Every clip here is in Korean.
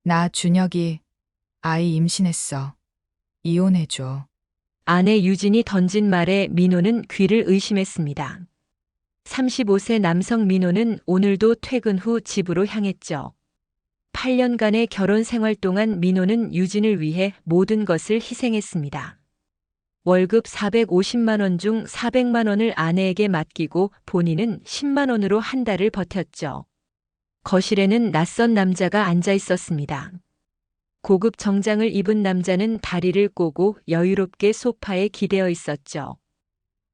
나 준혁이 아이 임신했어. 이혼해줘. 아내 유진이 던진 말에 민호는 귀를 의심했습니다. 35세 남성 민호는 오늘도 퇴근 후 집으로 향했죠. 8년간의 결혼 생활 동안 민호는 유진을 위해 모든 것을 희생했습니다. 월급 450만 원 중 400만 원을 아내에게 맡기고 본인은 10만 원으로 한 달을 버텼죠. 거실에는 낯선 남자가 앉아 있었습니다. 고급 정장을 입은 남자는 다리를 꼬고 여유롭게 소파에 기대어 있었죠.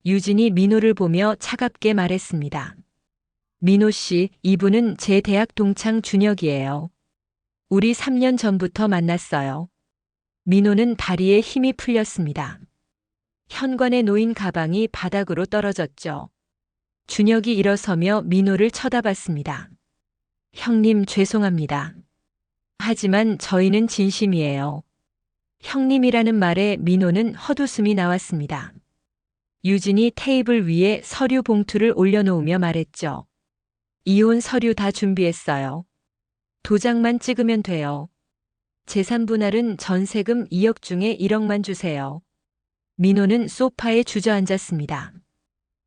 유진이 민호를 보며 차갑게 말했습니다. 민호 씨, 이분은 제 대학 동창 준혁이에요. 우리 3년 전부터 만났어요. 민호는 다리에 힘이 풀렸습니다. 현관에 놓인 가방이 바닥으로 떨어졌죠. 준혁이 일어서며 민호를 쳐다봤습니다. 형님, 죄송합니다. 하지만 저희는 진심이에요. 형님이라는 말에 민호는 헛웃음이 나왔습니다. 유진이 테이블 위에 서류 봉투를 올려놓으며 말했죠. 이혼 서류 다 준비했어요. 도장만 찍으면 돼요. 재산 분할은 전세금 2억 중에 1억만 주세요. 민호는 소파에 주저앉았습니다.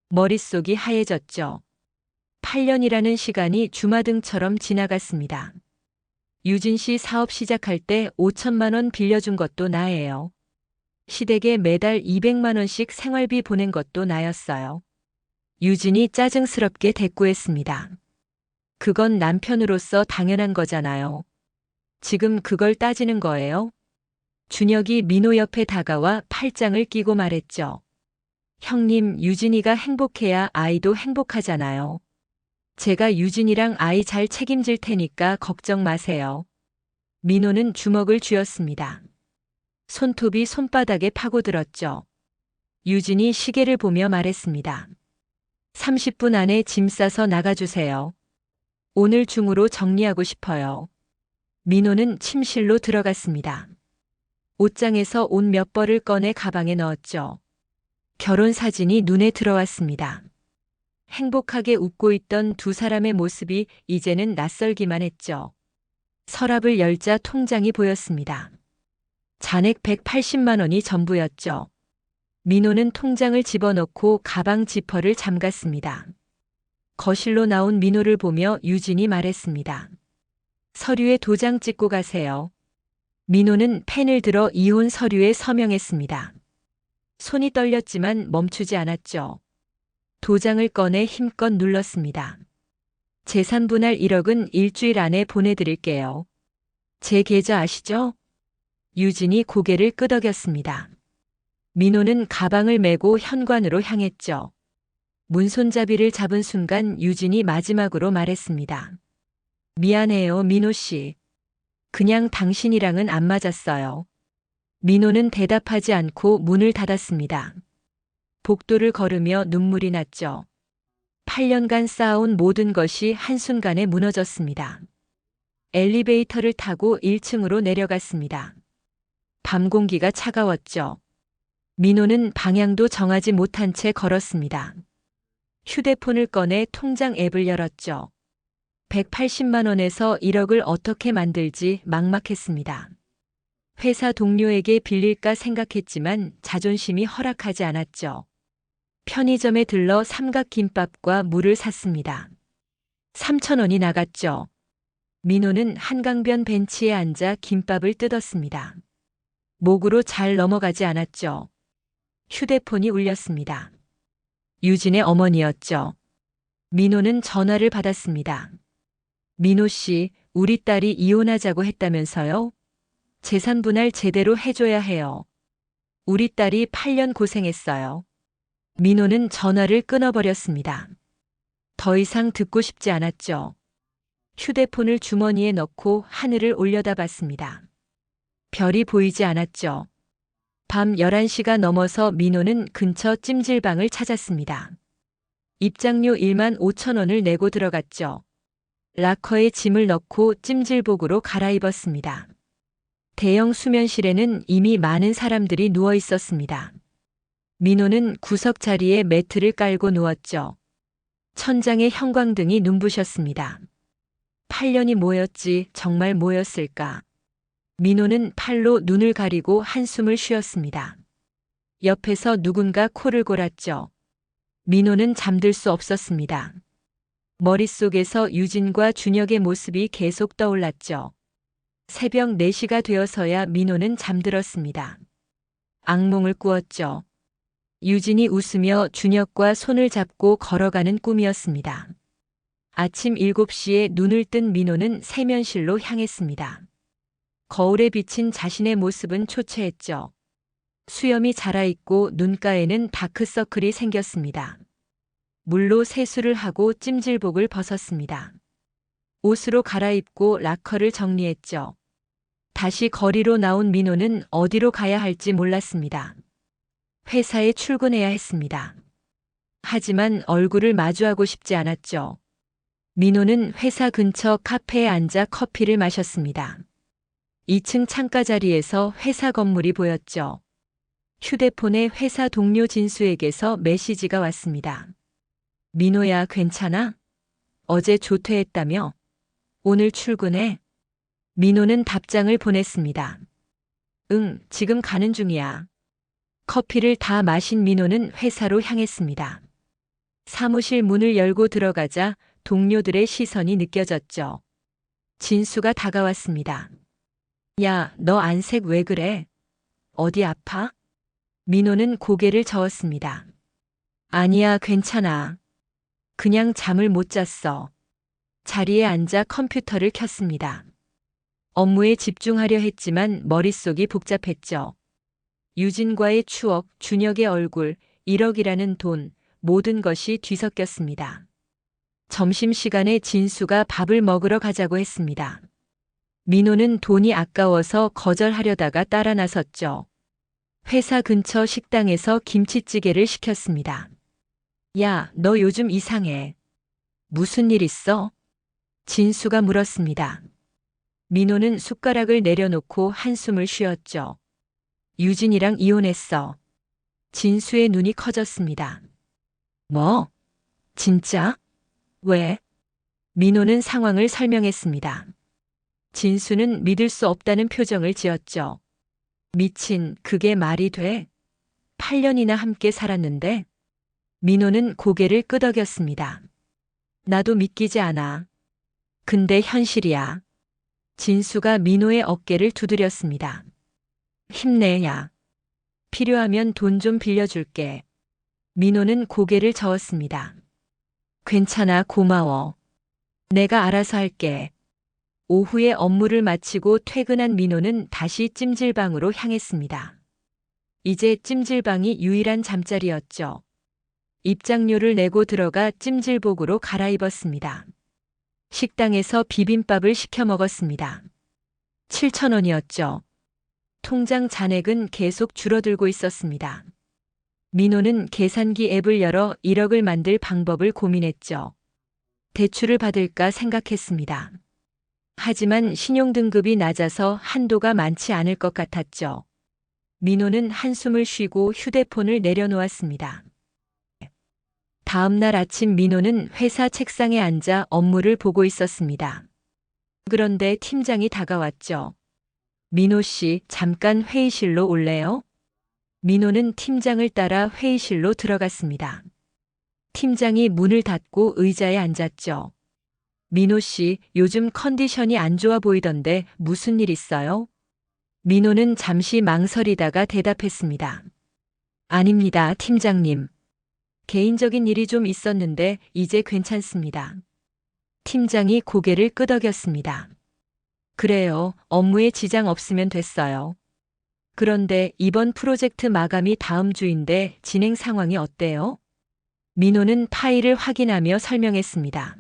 머릿속이 하얘졌죠. 8년이라는 시간이 주마등처럼 지나갔습니다. 유진 씨 사업 시작할 때 5천만 원 빌려준 것도 나예요. 시댁에 매달 200만 원씩 생활비 보낸 것도 나였어요. 유진이 짜증스럽게 대꾸했습니다. 그건 남편으로서 당연한 거잖아요. 지금 그걸 따지는 거예요? 준혁이 민호 옆에 다가와 팔짱을 끼고 말했죠. 형님, 유진이가 행복해야 아이도 행복하잖아요. 제가 유진이랑 아이 잘 책임질 테니까 걱정 마세요. 민호는 주먹을 쥐었습니다. 손톱이 손바닥에 파고들었죠. 유진이 시계를 보며 말했습니다. 30분 안에 짐 싸서 나가주세요. 오늘 중으로 정리하고 싶어요. 민호는 침실로 들어갔습니다. 옷장에서 옷 몇 벌을 꺼내 가방에 넣었죠. 결혼 사진이 눈에 들어왔습니다. 행복하게 웃고 있던 두 사람의 모습이 이제는 낯설기만 했죠. 서랍을 열자 통장이 보였습니다. 잔액 180만 원이 전부였죠. 민호는 통장을 집어넣고 가방 지퍼를 잠갔습니다. 거실로 나온 민호를 보며 유진이 말했습니다. 서류에 도장 찍고 가세요. 민호는 펜을 들어 이혼 서류에 서명했습니다. 손이 떨렸지만 멈추지 않았죠. 도장을 꺼내 힘껏 눌렀습니다. 재산 분할 1억은 일주일 안에 보내드릴게요. 제 계좌 아시죠? 유진이 고개를 끄덕였습니다. 민호는 가방을 메고 현관으로 향했죠. 문손잡이를 잡은 순간 유진이 마지막으로 말했습니다. 미안해요, 민호 씨. 그냥 당신이랑은 안 맞았어요. 민호는 대답하지 않고 문을 닫았습니다. 복도를 걸으며 눈물이 났죠. 8년간 쌓아온 모든 것이 한순간에 무너졌습니다. 엘리베이터를 타고 1층으로 내려갔습니다. 밤 공기가 차가웠죠. 민호는 방향도 정하지 못한 채 걸었습니다. 휴대폰을 꺼내 통장 앱을 열었죠. 180만 원에서 1억을 어떻게 만들지 막막했습니다. 회사 동료에게 빌릴까 생각했지만 자존심이 허락하지 않았죠. 편의점에 들러 삼각김밥과 물을 샀습니다. 3천 원이 나갔죠. 민호는 한강변 벤치에 앉아 김밥을 뜯었습니다. 목으로 잘 넘어가지 않았죠. 휴대폰이 울렸습니다. 유진의 어머니였죠. 민호는 전화를 받았습니다. 민호 씨, 우리 딸이 이혼하자고 했다면서요? 재산 분할 제대로 해줘야 해요. 우리 딸이 8년 고생했어요. 민호는 전화를 끊어버렸습니다. 더 이상 듣고 싶지 않았죠. 휴대폰을 주머니에 넣고 하늘을 올려다봤습니다. 별이 보이지 않았죠. 밤 11시가 넘어서 민호는 근처 찜질방을 찾았습니다. 입장료 1만 5천 원을 내고 들어갔죠. 락커에 짐을 넣고 찜질복으로 갈아입었습니다. 대형 수면실에는 이미 많은 사람들이 누워 있었습니다. 민호는 구석 자리에 매트를 깔고 누웠죠. 천장에 형광등이 눈부셨습니다. 8년이 뭐였지, 정말 뭐였을까. 민호는 팔로 눈을 가리고 한숨을 쉬었습니다. 옆에서 누군가 코를 골았죠. 민호는 잠들 수 없었습니다. 머릿속에서 유진과 준혁의 모습이 계속 떠올랐죠. 새벽 4시가 되어서야 민호는 잠들었습니다. 악몽을 꾸었죠. 유진이 웃으며 준혁과 손을 잡고 걸어가는 꿈이었습니다. 아침 7시에 눈을 뜬 민호는 세면실로 향했습니다. 거울에 비친 자신의 모습은 초췌했죠. 수염이 자라있고 눈가에는 다크서클이 생겼습니다. 물로 세수를 하고 찜질복을 벗었습니다. 옷으로 갈아입고 락커를 정리했죠. 다시 거리로 나온 민호는 어디로 가야 할지 몰랐습니다. 회사에 출근해야 했습니다. 하지만 얼굴을 마주하고 싶지 않았죠. 민호는 회사 근처 카페에 앉아 커피를 마셨습니다. 2층 창가 자리에서 회사 건물이 보였죠. 휴대폰에 회사 동료 진수에게서 메시지가 왔습니다. 민호야, 괜찮아? 어제 조퇴했다며? 오늘 출근해? 민호는 답장을 보냈습니다. 응, 지금 가는 중이야. 커피를 다 마신 민호는 회사로 향했습니다. 사무실 문을 열고 들어가자 동료들의 시선이 느껴졌죠. 진수가 다가왔습니다. 야, 너 안색 왜 그래? 어디 아파? 민호는 고개를 저었습니다. 아니야, 괜찮아. 그냥 잠을 못 잤어. 자리에 앉아 컴퓨터를 켰습니다. 업무에 집중하려 했지만 머릿속이 복잡했죠. 유진과의 추억, 준혁의 얼굴, 1억이라는 돈, 모든 것이 뒤섞였습니다. 점심시간에 진수가 밥을 먹으러 가자고 했습니다. 민호는 돈이 아까워서 거절하려다가 따라 나섰죠. 회사 근처 식당에서 김치찌개를 시켰습니다. 야, 너 요즘 이상해. 무슨 일 있어? 진수가 물었습니다. 민호는 숟가락을 내려놓고 한숨을 쉬었죠. 유진이랑 이혼했어. 진수의 눈이 커졌습니다. 뭐? 진짜? 왜? 민호는 상황을 설명했습니다. 진수는 믿을 수 없다는 표정을 지었죠. 미친, 그게 말이 돼? 8년이나 함께 살았는데? 민호는 고개를 끄덕였습니다. 나도 믿기지 않아. 근데 현실이야. 진수가 민호의 어깨를 두드렸습니다. 힘내야. 필요하면 돈 좀 빌려줄게. 민호는 고개를 저었습니다. 괜찮아, 고마워. 내가 알아서 할게. 오후에 업무를 마치고 퇴근한 민호는 다시 찜질방으로 향했습니다. 이제 찜질방이 유일한 잠자리였죠. 입장료를 내고 들어가 찜질복으로 갈아입었습니다. 식당에서 비빔밥을 시켜 먹었습니다. 7,000원이었죠. 통장 잔액은 계속 줄어들고 있었습니다. 민호는 계산기 앱을 열어 1억을 만들 방법을 고민했죠. 대출을 받을까 생각했습니다. 하지만 신용등급이 낮아서 한도가 많지 않을 것 같았죠. 민호는 한숨을 쉬고 휴대폰을 내려놓았습니다. 다음 날 아침 민호는 회사 책상에 앉아 업무를 보고 있었습니다. 그런데 팀장이 다가왔죠. 민호 씨, 잠깐 회의실로 올래요? 민호는 팀장을 따라 회의실로 들어갔습니다. 팀장이 문을 닫고 의자에 앉았죠. 민호 씨, 요즘 컨디션이 안 좋아 보이던데 무슨 일 있어요? 민호는 잠시 망설이다가 대답했습니다. 아닙니다, 팀장님. 개인적인 일이 좀 있었는데 이제 괜찮습니다. 팀장이 고개를 끄덕였습니다. 그래요, 업무에 지장 없으면 됐어요. 그런데 이번 프로젝트 마감이 다음 주인데 진행 상황이 어때요? 민호는 파일을 확인하며 설명했습니다.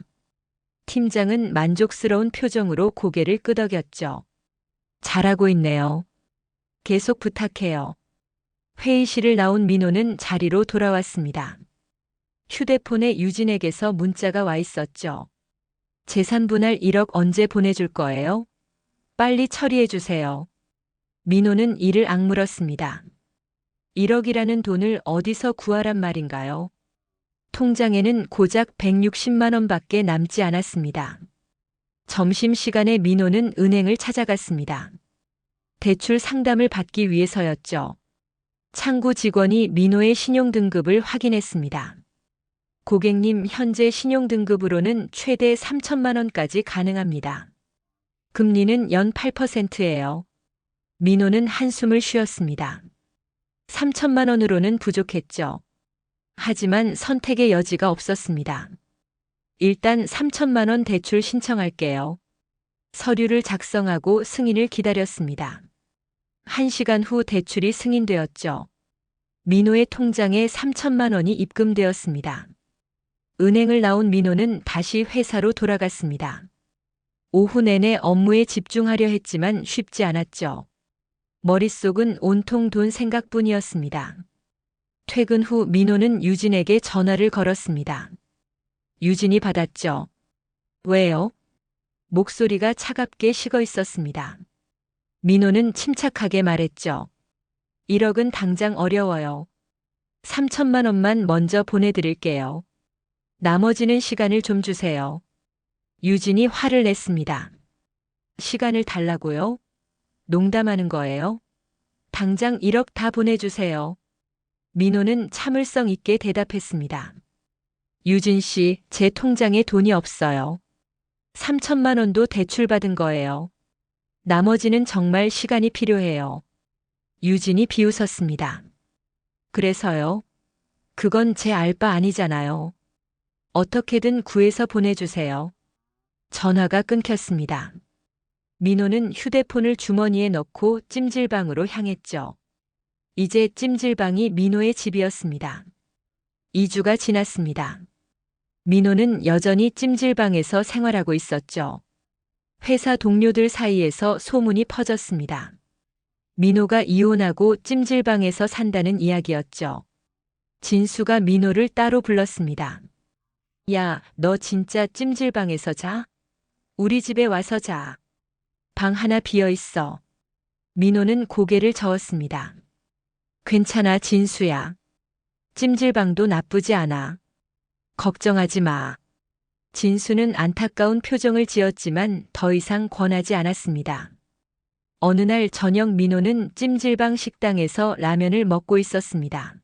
팀장은 만족스러운 표정으로 고개를 끄덕였죠. 잘하고 있네요. 계속 부탁해요. 회의실을 나온 민호는 자리로 돌아왔습니다. 휴대폰에 유진에게서 문자가 와 있었죠. 재산분할 1억 언제 보내줄 거예요? 빨리 처리해 주세요. 민호는 이를 악물었습니다. 1억이라는 돈을 어디서 구하란 말인가요? 통장에는 고작 160만 원밖에 남지 않았습니다. 점심시간에 민호는 은행을 찾아갔습니다. 대출 상담을 받기 위해서였죠. 창구 직원이 민호의 신용등급을 확인했습니다. 고객님, 현재 신용등급으로는 최대 3천만 원까지 가능합니다. 금리는 연 8%예요. 민호는 한숨을 쉬었습니다. 3천만 원으로는 부족했죠. 하지만 선택의 여지가 없었습니다. 일단 3천만 원 대출 신청할게요. 서류를 작성하고 승인을 기다렸습니다. 1시간 후 대출이 승인되었죠. 민호의 통장에 3천만 원이 입금되었습니다. 은행을 나온 민호는 다시 회사로 돌아갔습니다. 오후 내내 업무에 집중하려 했지만 쉽지 않았죠. 머릿속은 온통 돈 생각뿐이었습니다. 퇴근 후 민호는 유진에게 전화를 걸었습니다. 유진이 받았죠. 왜요? 목소리가 차갑게 식어 있었습니다. 민호는 침착하게 말했죠. 1억은 당장 어려워요. 3천만 원만 먼저 보내드릴게요. 나머지는 시간을 좀 주세요. 유진이 화를 냈습니다. 시간을 달라고요? 농담하는 거예요? 당장 1억 다 보내주세요. 민호는 참을성 있게 대답했습니다. 유진 씨, 제 통장에 돈이 없어요. 3천만 원도 대출받은 거예요. 나머지는 정말 시간이 필요해요. 유진이 비웃었습니다. 그래서요? 그건 제 알 바 아니잖아요. 어떻게든 구해서 보내주세요. 전화가 끊겼습니다. 민호는 휴대폰을 주머니에 넣고 찜질방으로 향했죠. 이제 찜질방이 민호의 집이었습니다. 2주가 지났습니다. 민호는 여전히 찜질방에서 생활하고 있었죠. 회사 동료들 사이에서 소문이 퍼졌습니다. 민호가 이혼하고 찜질방에서 산다는 이야기였죠. 진수가 민호를 따로 불렀습니다. 야, 너 진짜 찜질방에서 자? 우리 집에 와서 자. 방 하나 비어 있어. 민호는 고개를 저었습니다. 괜찮아, 진수야. 찜질방도 나쁘지 않아. 걱정하지 마. 진수는 안타까운 표정을 지었지만 더 이상 권하지 않았습니다. 어느 날 저녁 민호는 찜질방 식당에서 라면을 먹고 있었습니다.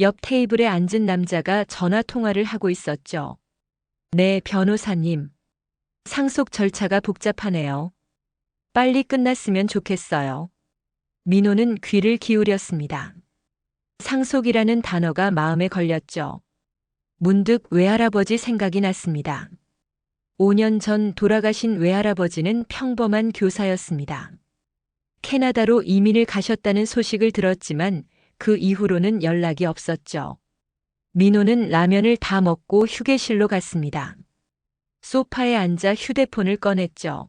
옆 테이블에 앉은 남자가 전화 통화를 하고 있었죠. 네, 변호사님. 상속 절차가 복잡하네요. 빨리 끝났으면 좋겠어요. 민호는 귀를 기울였습니다. 상속이라는 단어가 마음에 걸렸죠. 문득 외할아버지 생각이 났습니다. 5년 전 돌아가신 외할아버지는 평범한 교사였습니다. 캐나다로 이민을 가셨다는 소식을 들었지만 그 이후로는 연락이 없었죠. 민호는 라면을 다 먹고 휴게실로 갔습니다. 소파에 앉아 휴대폰을 꺼냈죠.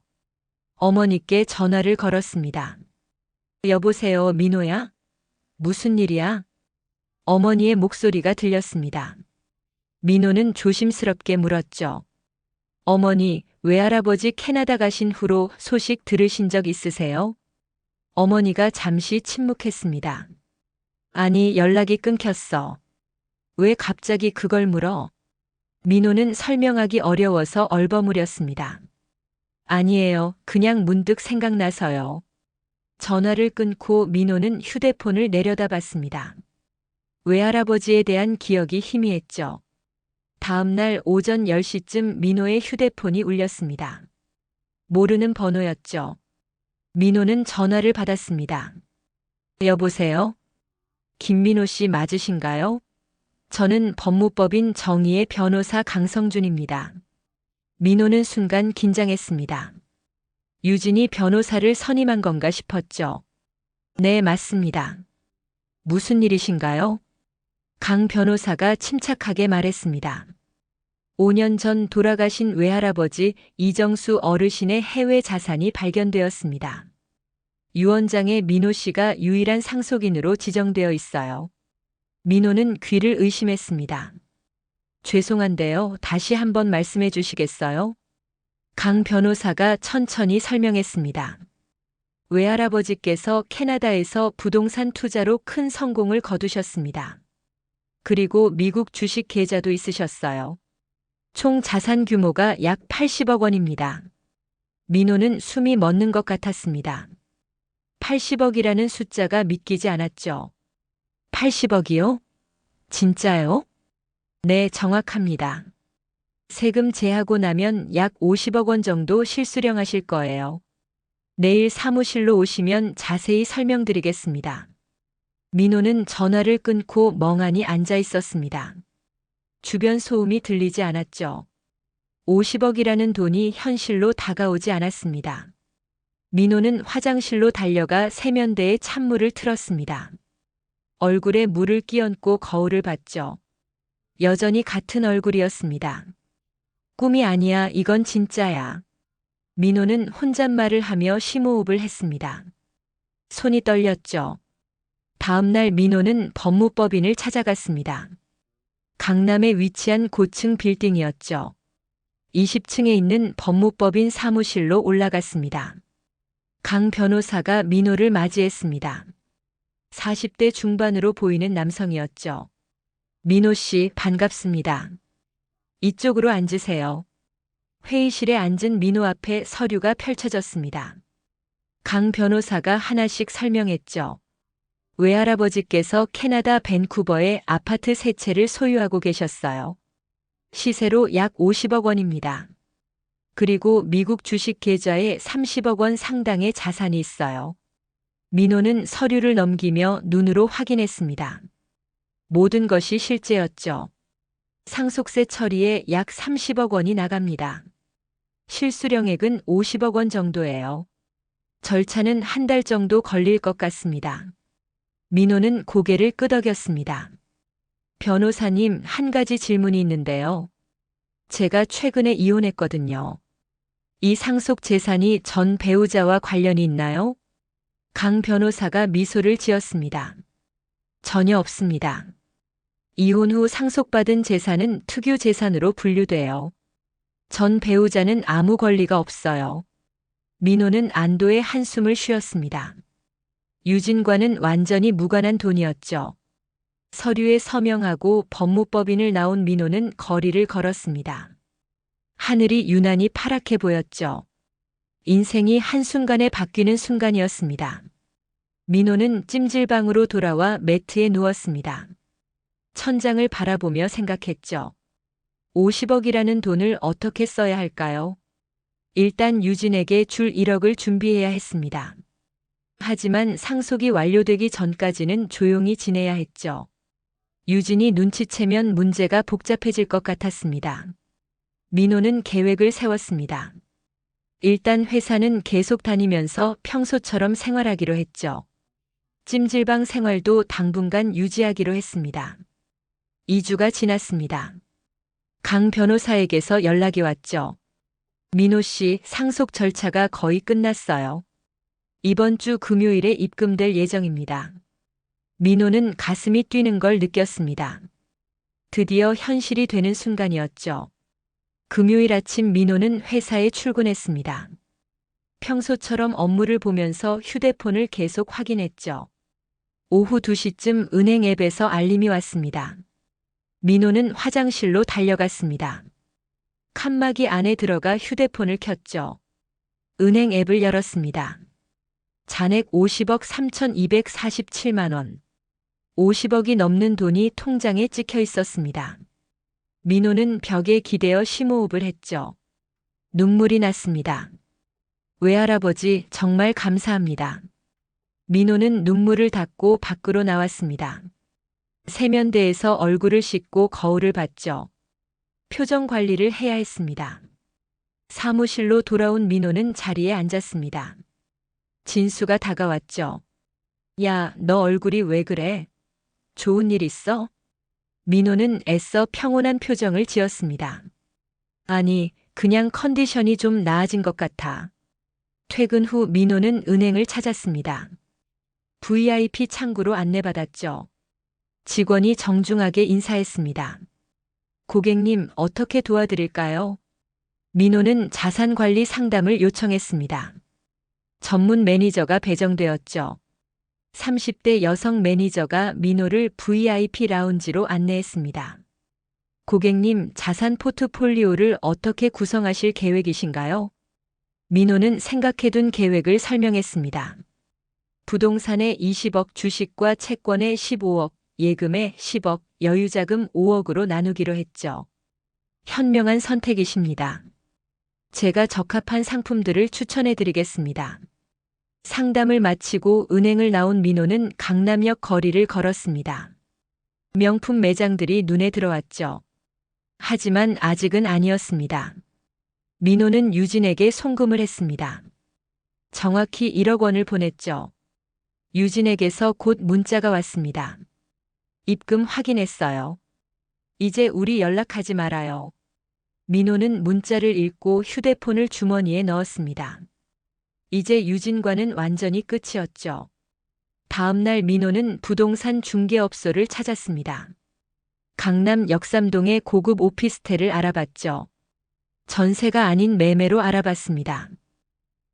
어머니께 전화를 걸었습니다. 여보세요, 민호야? 무슨 일이야? 어머니의 목소리가 들렸습니다. 민호는 조심스럽게 물었죠. 어머니, 외할아버지 캐나다 가신 후로 소식 들으신 적 있으세요? 어머니가 잠시 침묵했습니다. 아니, 연락이 끊겼어. 왜 갑자기 그걸 물어? 민호는 설명하기 어려워서 얼버무렸습니다. 아니에요. 그냥 문득 생각나서요. 전화를 끊고 민호는 휴대폰을 내려다봤습니다. 외할아버지에 대한 기억이 희미했죠. 다음 날 오전 10시쯤 민호의 휴대폰이 울렸습니다. 모르는 번호였죠. 민호는 전화를 받았습니다. 여보세요? 김민호 씨 맞으신가요? 저는 법무법인 정의의 변호사 강성준입니다. 민호는 순간 긴장했습니다. 유진이 변호사를 선임한 건가 싶었죠. 네, 맞습니다. 무슨 일이신가요? 강 변호사가 침착하게 말했습니다. 5년 전 돌아가신 외할아버지 이정수 어르신의 해외 자산이 발견되었습니다. 유언장에 민호 씨가 유일한 상속인으로 지정되어 있어요. 민호는 귀를 의심했습니다. 죄송한데요. 다시 한번 말씀해 주시겠어요? 강 변호사가 천천히 설명했습니다. 외할아버지께서 캐나다에서 부동산 투자로 큰 성공을 거두셨습니다. 그리고 미국 주식 계좌도 있으셨어요. 총 자산 규모가 약 80억 원입니다. 민호는 숨이 멎는 것 같았습니다. 80억이라는 숫자가 믿기지 않았죠. 80억이요? 진짜요? 네, 정확합니다. 세금 제하고 나면 약 50억 원 정도 실수령하실 거예요. 내일 사무실로 오시면 자세히 설명드리겠습니다. 민호는 전화를 끊고 멍하니 앉아 있었습니다. 주변 소음이 들리지 않았죠. 50억이라는 돈이 현실로 다가오지 않았습니다. 민호는 화장실로 달려가 세면대에 찬물을 틀었습니다. 얼굴에 물을 끼얹고 거울을 봤죠. 여전히 같은 얼굴이었습니다. 꿈이 아니야, 이건 진짜야. 민호는 혼잣말을 하며 심호흡을 했습니다. 손이 떨렸죠. 다음 날 민호는 법무법인을 찾아갔습니다. 강남에 위치한 고층 빌딩이었죠. 20층에 있는 법무법인 사무실로 올라갔습니다. 강 변호사가 민호를 맞이했습니다. 40대 중반으로 보이는 남성이었죠. 민호 씨, 반갑습니다. 이쪽으로 앉으세요. 회의실에 앉은 민호 앞에 서류가 펼쳐졌습니다. 강 변호사가 하나씩 설명했죠. 외할아버지께서 캐나다 밴쿠버에 아파트 세 채를 소유하고 계셨어요. 시세로 약 50억 원입니다. 그리고 미국 주식 계좌에 30억 원 상당의 자산이 있어요. 민호는 서류를 넘기며 눈으로 확인했습니다. 모든 것이 실제였죠. 상속세 처리에 약 30억 원이 나갑니다. 실수령액은 50억 원 정도예요. 절차는 한 달 정도 걸릴 것 같습니다. 민호는 고개를 끄덕였습니다. 변호사님, 한 가지 질문이 있는데요. 제가 최근에 이혼했거든요. 이 상속 재산이 전 배우자와 관련이 있나요? 강 변호사가 미소를 지었습니다. 전혀 없습니다. 이혼 후 상속받은 재산은 특유 재산으로 분류돼요. 전 배우자는 아무 권리가 없어요. 민호는 안도의 한숨을 쉬었습니다. 유진과는 완전히 무관한 돈이었죠. 서류에 서명하고 법무법인을 나온 민호는 거리를 걸었습니다. 하늘이 유난히 파랗게 보였죠. 인생이 한순간에 바뀌는 순간이었습니다. 민호는 찜질방으로 돌아와 매트에 누웠습니다. 천장을 바라보며 생각했죠. 50억이라는 돈을 어떻게 써야 할까요? 일단 유진에게 줄 1억을 준비해야 했습니다. 하지만 상속이 완료되기 전까지는 조용히 지내야 했죠. 유진이 눈치채면 문제가 복잡해질 것 같았습니다. 민호는 계획을 세웠습니다. 일단 회사는 계속 다니면서 평소처럼 생활하기로 했죠. 찜질방 생활도 당분간 유지하기로 했습니다. 2주가 지났습니다. 강 변호사에게서 연락이 왔죠. 민호 씨, 상속 절차가 거의 끝났어요. 이번 주 금요일에 입금될 예정입니다. 민호는 가슴이 뛰는 걸 느꼈습니다. 드디어 현실이 되는 순간이었죠. 금요일 아침 민호는 회사에 출근했습니다. 평소처럼 업무를 보면서 휴대폰을 계속 확인했죠. 오후 2시쯤 은행 앱에서 알림이 왔습니다. 민호는 화장실로 달려갔습니다. 칸막이 안에 들어가 휴대폰을 켰죠. 은행 앱을 열었습니다. 잔액 50억 3,247만 원. 50억이 넘는 돈이 통장에 찍혀 있었습니다. 민호는 벽에 기대어 심호흡을 했죠. 눈물이 났습니다. 외할아버지, 정말 감사합니다. 민호는 눈물을 닦고 밖으로 나왔습니다. 세면대에서 얼굴을 씻고 거울을 봤죠. 표정 관리를 해야 했습니다. 사무실로 돌아온 민호는 자리에 앉았습니다. 진수가 다가왔죠. 야, 너 얼굴이 왜 그래? 좋은 일 있어? 민호는 애써 평온한 표정을 지었습니다. 아니, 그냥 컨디션이 좀 나아진 것 같아. 퇴근 후 민호는 은행을 찾았습니다. VIP 창구로 안내받았죠. 직원이 정중하게 인사했습니다. 고객님, 어떻게 도와드릴까요? 민호는 자산관리 상담을 요청했습니다. 전문 매니저가 배정되었죠. 30대 여성 매니저가 민호를 VIP 라운지로 안내했습니다. 고객님, 자산 포트폴리오를 어떻게 구성하실 계획이신가요? 민호는 생각해둔 계획을 설명했습니다. 부동산에 20억, 주식과 채권에 15억, 예금에 10억, 여유자금 5억으로 나누기로 했죠. 현명한 선택이십니다. 제가 적합한 상품들을 추천해 드리겠습니다. 상담을 마치고 은행을 나온 민호는 강남역 거리를 걸었습니다. 명품 매장들이 눈에 들어왔죠. 하지만 아직은 아니었습니다. 민호는 유진에게 송금을 했습니다. 정확히 1억 원을 보냈죠. 유진에게서 곧 문자가 왔습니다. 입금 확인했어요. 이제 우리 연락하지 말아요. 민호는 문자를 읽고 휴대폰을 주머니에 넣었습니다. 이제 유진과는 완전히 끝이었죠. 다음 날 민호는 부동산 중개업소를 찾았습니다. 강남 역삼동의 고급 오피스텔을 알아봤죠. 전세가 아닌 매매로 알아봤습니다.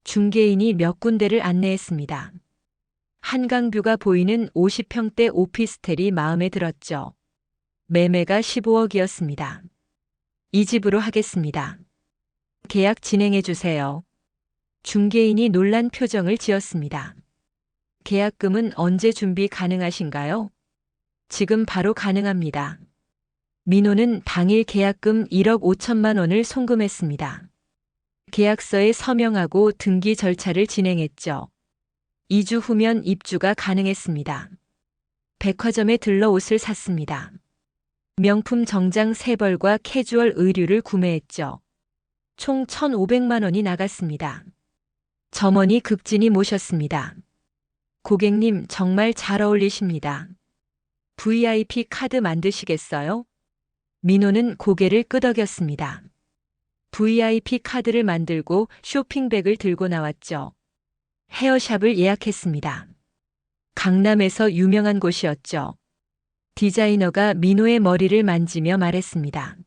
중개인이 몇 군데를 안내했습니다. 한강뷰가 보이는 50평대 오피스텔이 마음에 들었죠. 매매가 15억이었습니다. 이 집으로 하겠습니다. 계약 진행해 주세요. 중개인이 놀란 표정을 지었습니다. 계약금은 언제 준비 가능하신가요? 지금 바로 가능합니다. 민호는 당일 계약금 1억 5천만 원을 송금했습니다. 계약서에 서명하고 등기 절차를 진행했죠. 2주 후면 입주가 가능했습니다. 백화점에 들러 옷을 샀습니다. 명품 정장 3벌과 캐주얼 의류를 구매했죠. 총 1,500만 원이 나갔습니다. 점원이 극진히 모셨습니다. 고객님 정말 잘 어울리십니다. VIP 카드 만드시겠어요? 민호는 고개를 끄덕였습니다. VIP 카드를 만들고 쇼핑백을 들고 나왔죠. 헤어샵을 예약했습니다. 강남에서 유명한 곳이었죠. 디자이너가 민호의 머리를 만지며 말했습니다.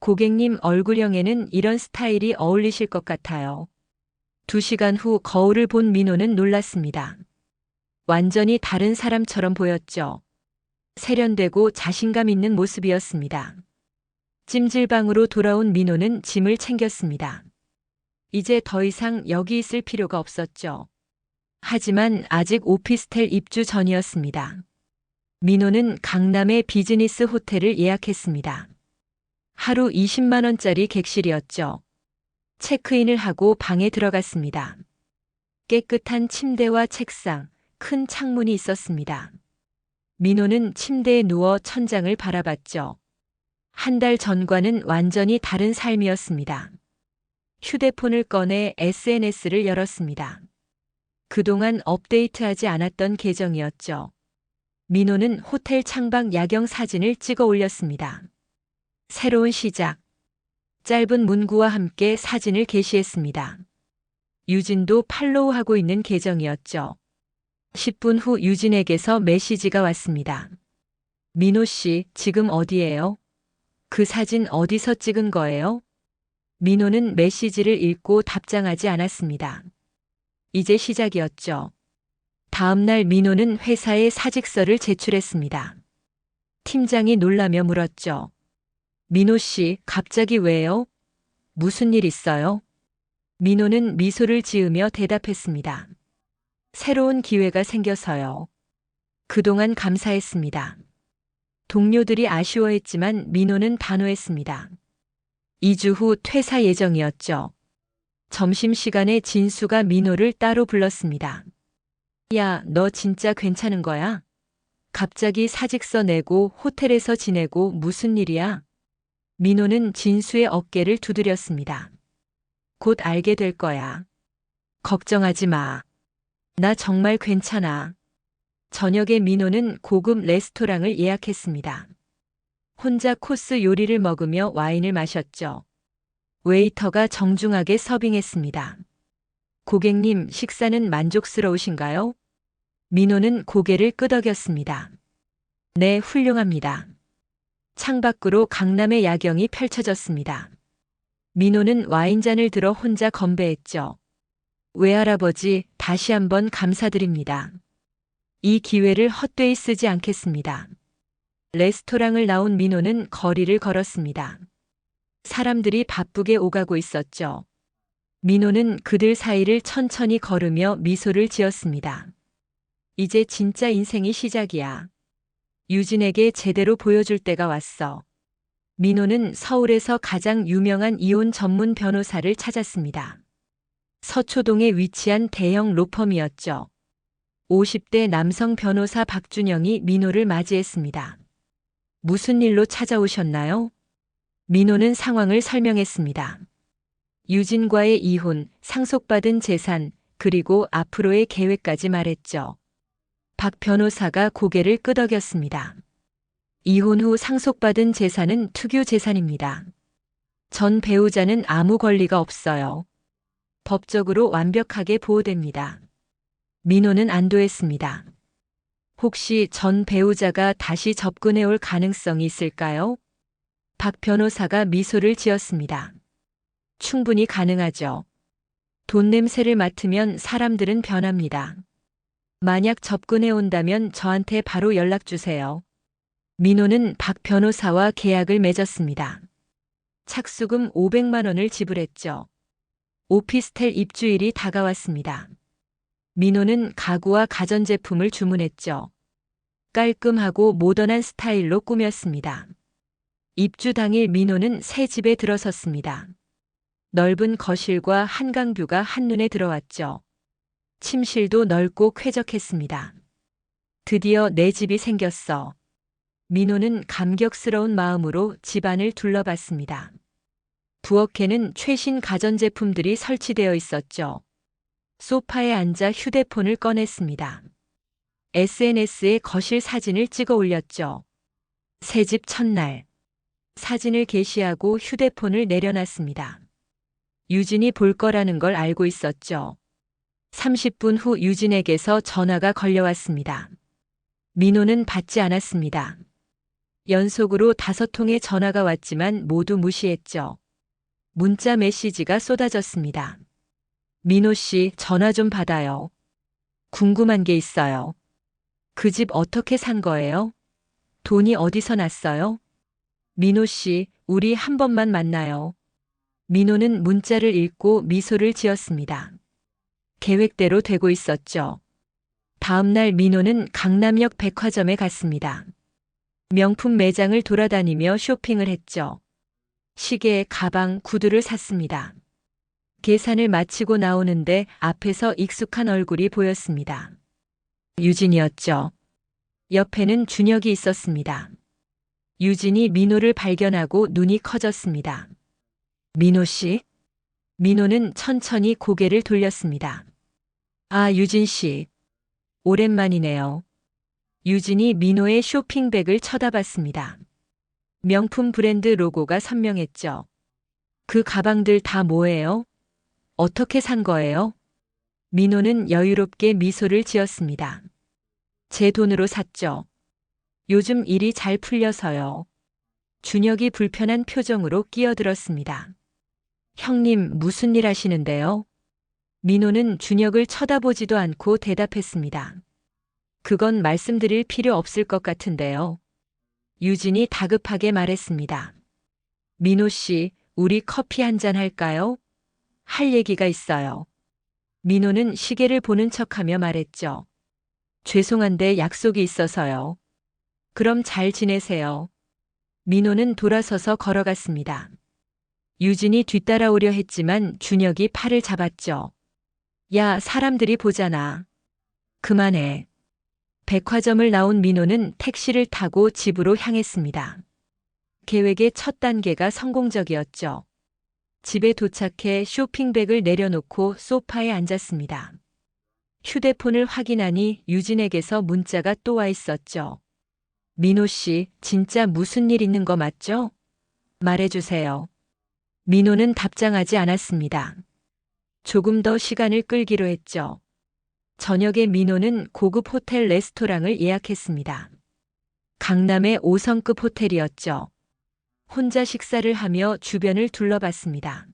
고객님 얼굴형에는 이런 스타일이 어울리실 것 같아요. 2시간 후 거울을 본 민호는 놀랐습니다. 완전히 다른 사람처럼 보였죠. 세련되고 자신감 있는 모습이었습니다. 찜질방으로 돌아온 민호는 짐을 챙겼습니다. 이제 더 이상 여기 있을 필요가 없었죠. 하지만 아직 오피스텔 입주 전이었습니다. 민호는 강남의 비즈니스 호텔을 예약했습니다. 하루 20만 원짜리 객실이었죠. 체크인을 하고 방에 들어갔습니다. 깨끗한 침대와 책상, 큰 창문이 있었습니다. 민호는 침대에 누워 천장을 바라봤죠. 한 달 전과는 완전히 다른 삶이었습니다. 휴대폰을 꺼내 SNS를 열었습니다. 그동안 업데이트하지 않았던 계정이었죠. 민호는 호텔 창밖 야경 사진을 찍어 올렸습니다. 새로운 시작. 짧은 문구와 함께 사진을 게시했습니다. 유진도 팔로우하고 있는 계정이었죠. 10분 후 유진에게서 메시지가 왔습니다. 민호 씨, 지금 어디예요? 그 사진 어디서 찍은 거예요? 민호는 메시지를 읽고 답장하지 않았습니다. 이제 시작이었죠. 다음 날 민호는 회사에 사직서를 제출했습니다. 팀장이 놀라며 물었죠. 민호 씨, 갑자기 왜요? 무슨 일 있어요? 민호는 미소를 지으며 대답했습니다. 새로운 기회가 생겨서요. 그동안 감사했습니다. 동료들이 아쉬워했지만 민호는 단호했습니다. 2주 후 퇴사 예정이었죠. 점심시간에 진수가 민호를 따로 불렀습니다. 야, 너 진짜 괜찮은 거야? 갑자기 사직서 내고 호텔에서 지내고 무슨 일이야? 민호는 진수의 어깨를 두드렸습니다. 곧 알게 될 거야. 걱정하지 마. 나 정말 괜찮아. 저녁에 민호는 고급 레스토랑을 예약했습니다. 혼자 코스 요리를 먹으며 와인을 마셨죠. 웨이터가 정중하게 서빙했습니다. 고객님, 식사는 만족스러우신가요? 민호는 고개를 끄덕였습니다. 네, 훌륭합니다. 창밖으로 강남의 야경이 펼쳐졌습니다. 민호는 와인잔을 들어 혼자 건배했죠. 외할아버지, 다시 한번 감사드립니다. 이 기회를 헛되이 쓰지 않겠습니다. 레스토랑을 나온 민호는 거리를 걸었습니다. 사람들이 바쁘게 오가고 있었죠. 민호는 그들 사이를 천천히 걸으며 미소를 지었습니다. 이제 진짜 인생이 시작이야. 유진에게 제대로 보여줄 때가 왔어. 민호는 서울에서 가장 유명한 이혼 전문 변호사를 찾았습니다. 서초동에 위치한 대형 로펌이었죠. 50대 남성 변호사 박준영이 민호를 맞이했습니다. 무슨 일로 찾아오셨나요? 민호는 상황을 설명했습니다. 유진과의 이혼, 상속받은 재산, 그리고 앞으로의 계획까지 말했죠. 박 변호사가 고개를 끄덕였습니다. 이혼 후 상속받은 재산은 특유 재산입니다. 전 배우자는 아무 권리가 없어요. 법적으로 완벽하게 보호됩니다. 민호는 안도했습니다. 혹시 전 배우자가 다시 접근해 올 가능성이 있을까요? 박 변호사가 미소를 지었습니다. 충분히 가능하죠. 돈 냄새를 맡으면 사람들은 변합니다. 만약 접근해 온다면 저한테 바로 연락 주세요. 민호는 박 변호사와 계약을 맺었습니다. 착수금 500만 원을 지불했죠. 오피스텔 입주일이 다가왔습니다. 민호는 가구와 가전제품을 주문했죠. 깔끔하고 모던한 스타일로 꾸몄습니다. 입주 당일 민호는 새 집에 들어섰습니다. 넓은 거실과 한강뷰가 한눈에 들어왔죠. 침실도 넓고 쾌적했습니다. 드디어 내 집이 생겼어. 민호는 감격스러운 마음으로 집안을 둘러봤습니다. 부엌에는 최신 가전제품들이 설치되어 있었죠. 소파에 앉아 휴대폰을 꺼냈습니다. SNS에 거실 사진을 찍어 올렸죠. 새집 첫날. 사진을 게시하고 휴대폰을 내려놨습니다. 유진이 볼 거라는 걸 알고 있었죠. 30분 후 유진에게서 전화가 걸려왔습니다. 민호는 받지 않았습니다. 연속으로 5통의 전화가 왔지만 모두 무시했죠. 문자 메시지가 쏟아졌습니다. 민호 씨, 전화 좀 받아요. 궁금한 게 있어요. 그 집 어떻게 산 거예요? 돈이 어디서 났어요? 민호 씨, 우리 한 번만 만나요. 민호는 문자를 읽고 미소를 지었습니다. 계획대로 되고 있었죠. 다음 날 민호는 강남역 백화점에 갔습니다. 명품 매장을 돌아다니며 쇼핑을 했죠. 시계, 가방, 구두를 샀습니다. 계산을 마치고 나오는데 앞에서 익숙한 얼굴이 보였습니다. 유진이었죠. 옆에는 준혁이 있었습니다. 유진이 민호를 발견하고 눈이 커졌습니다. 민호 씨? 민호는 천천히 고개를 돌렸습니다. 아, 유진 씨. 오랜만이네요. 유진이 민호의 쇼핑백을 쳐다봤습니다. 명품 브랜드 로고가 선명했죠. 그 가방들 다 뭐예요? 어떻게 산 거예요? 민호는 여유롭게 미소를 지었습니다. 제 돈으로 샀죠. 요즘 일이 잘 풀려서요. 준혁이 불편한 표정으로 끼어들었습니다. 형님, 무슨 일 하시는데요? 민호는 준혁을 쳐다보지도 않고 대답했습니다. 그건 말씀드릴 필요 없을 것 같은데요. 유진이 다급하게 말했습니다. 민호 씨, 우리 커피 한잔 할까요? 할 얘기가 있어요. 민호는 시계를 보는 척하며 말했죠. 죄송한데 약속이 있어서요. 그럼 잘 지내세요. 민호는 돌아서서 걸어갔습니다. 유진이 뒤따라오려 했지만 준혁이 팔을 잡았죠. 야, 사람들이 보잖아. 그만해. 백화점을 나온 민호는 택시를 타고 집으로 향했습니다. 계획의 첫 단계가 성공적이었죠. 집에 도착해 쇼핑백을 내려놓고 소파에 앉았습니다. 휴대폰을 확인하니 유진에게서 문자가 또 와 있었죠. 민호 씨, 진짜 무슨 일 있는 거 맞죠? 말해주세요. 민호는 답장하지 않았습니다. 조금 더 시간을 끌기로 했죠. 저녁에 민호는 고급 호텔 레스토랑을 예약했습니다. 강남의 5성급 호텔이었죠. 혼자 식사를 하며 주변을 둘러봤습니다.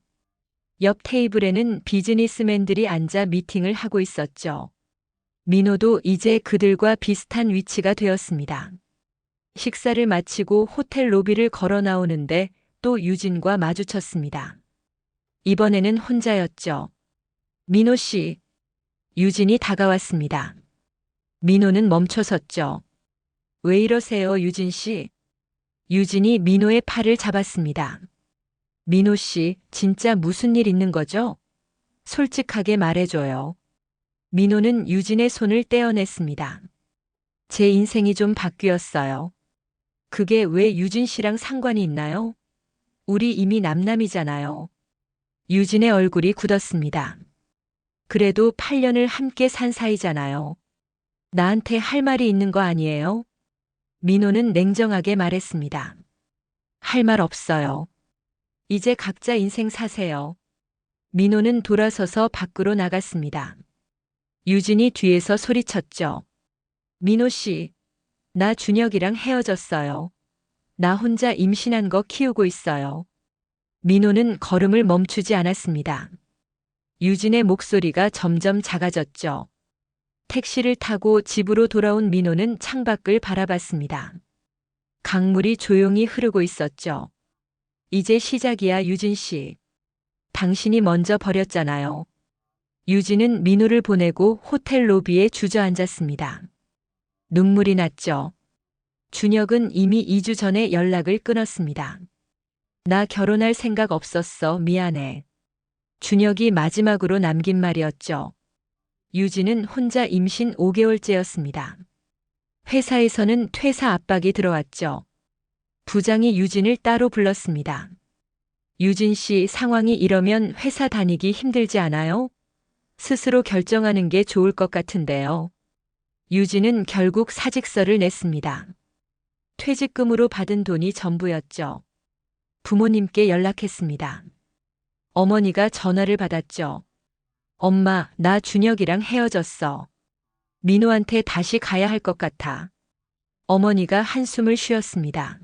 옆 테이블에는 비즈니스맨들이 앉아 미팅을 하고 있었죠. 민호도 이제 그들과 비슷한 위치가 되었습니다. 식사를 마치고 호텔 로비를 걸어 나오는데 또 유진과 마주쳤습니다. 이번에는 혼자였죠. 민호 씨. 유진이 다가왔습니다. 민호는 멈춰섰죠. 왜 이러세요, 유진 씨? 유진이 민호의 팔을 잡았습니다. 민호 씨, 진짜 무슨 일 있는 거죠? 솔직하게 말해줘요. 민호는 유진의 손을 떼어냈습니다. 제 인생이 좀 바뀌었어요. 그게 왜 유진 씨랑 상관이 있나요? 우리 이미 남남이잖아요. 유진의 얼굴이 굳었습니다. 그래도 8년을 함께 산 사이잖아요. 나한테 할 말이 있는 거 아니에요? 민호는 냉정하게 말했습니다. 할 말 없어요. 이제 각자 인생 사세요. 민호는 돌아서서 밖으로 나갔습니다. 유진이 뒤에서 소리쳤죠. 민호 씨, 나 준혁이랑 헤어졌어요. 나 혼자 임신한 거 키우고 있어요. 민호는 걸음을 멈추지 않았습니다. 유진의 목소리가 점점 작아졌죠. 택시를 타고 집으로 돌아온 민호는 창밖을 바라봤습니다. 강물이 조용히 흐르고 있었죠. 이제 시작이야, 유진 씨. 당신이 먼저 버렸잖아요. 유진은 민호를 보내고 호텔 로비에 주저앉았습니다. 눈물이 났죠. 준혁은 이미 2주 전에 연락을 끊었습니다. 나 결혼할 생각 없었어. 미안해. 준혁이 마지막으로 남긴 말이었죠. 유진은 혼자 임신 5개월째였습니다. 회사에서는 퇴사 압박이 들어왔죠. 부장이 유진을 따로 불렀습니다. 유진 씨, 상황이 이러면 회사 다니기 힘들지 않아요? 스스로 결정하는 게 좋을 것 같은데요. 유진은 결국 사직서를 냈습니다. 퇴직금으로 받은 돈이 전부였죠. 부모님께 연락했습니다. 어머니가 전화를 받았죠. 엄마, 나 준혁이랑 헤어졌어. 민호한테 다시 가야 할 것 같아. 어머니가 한숨을 쉬었습니다.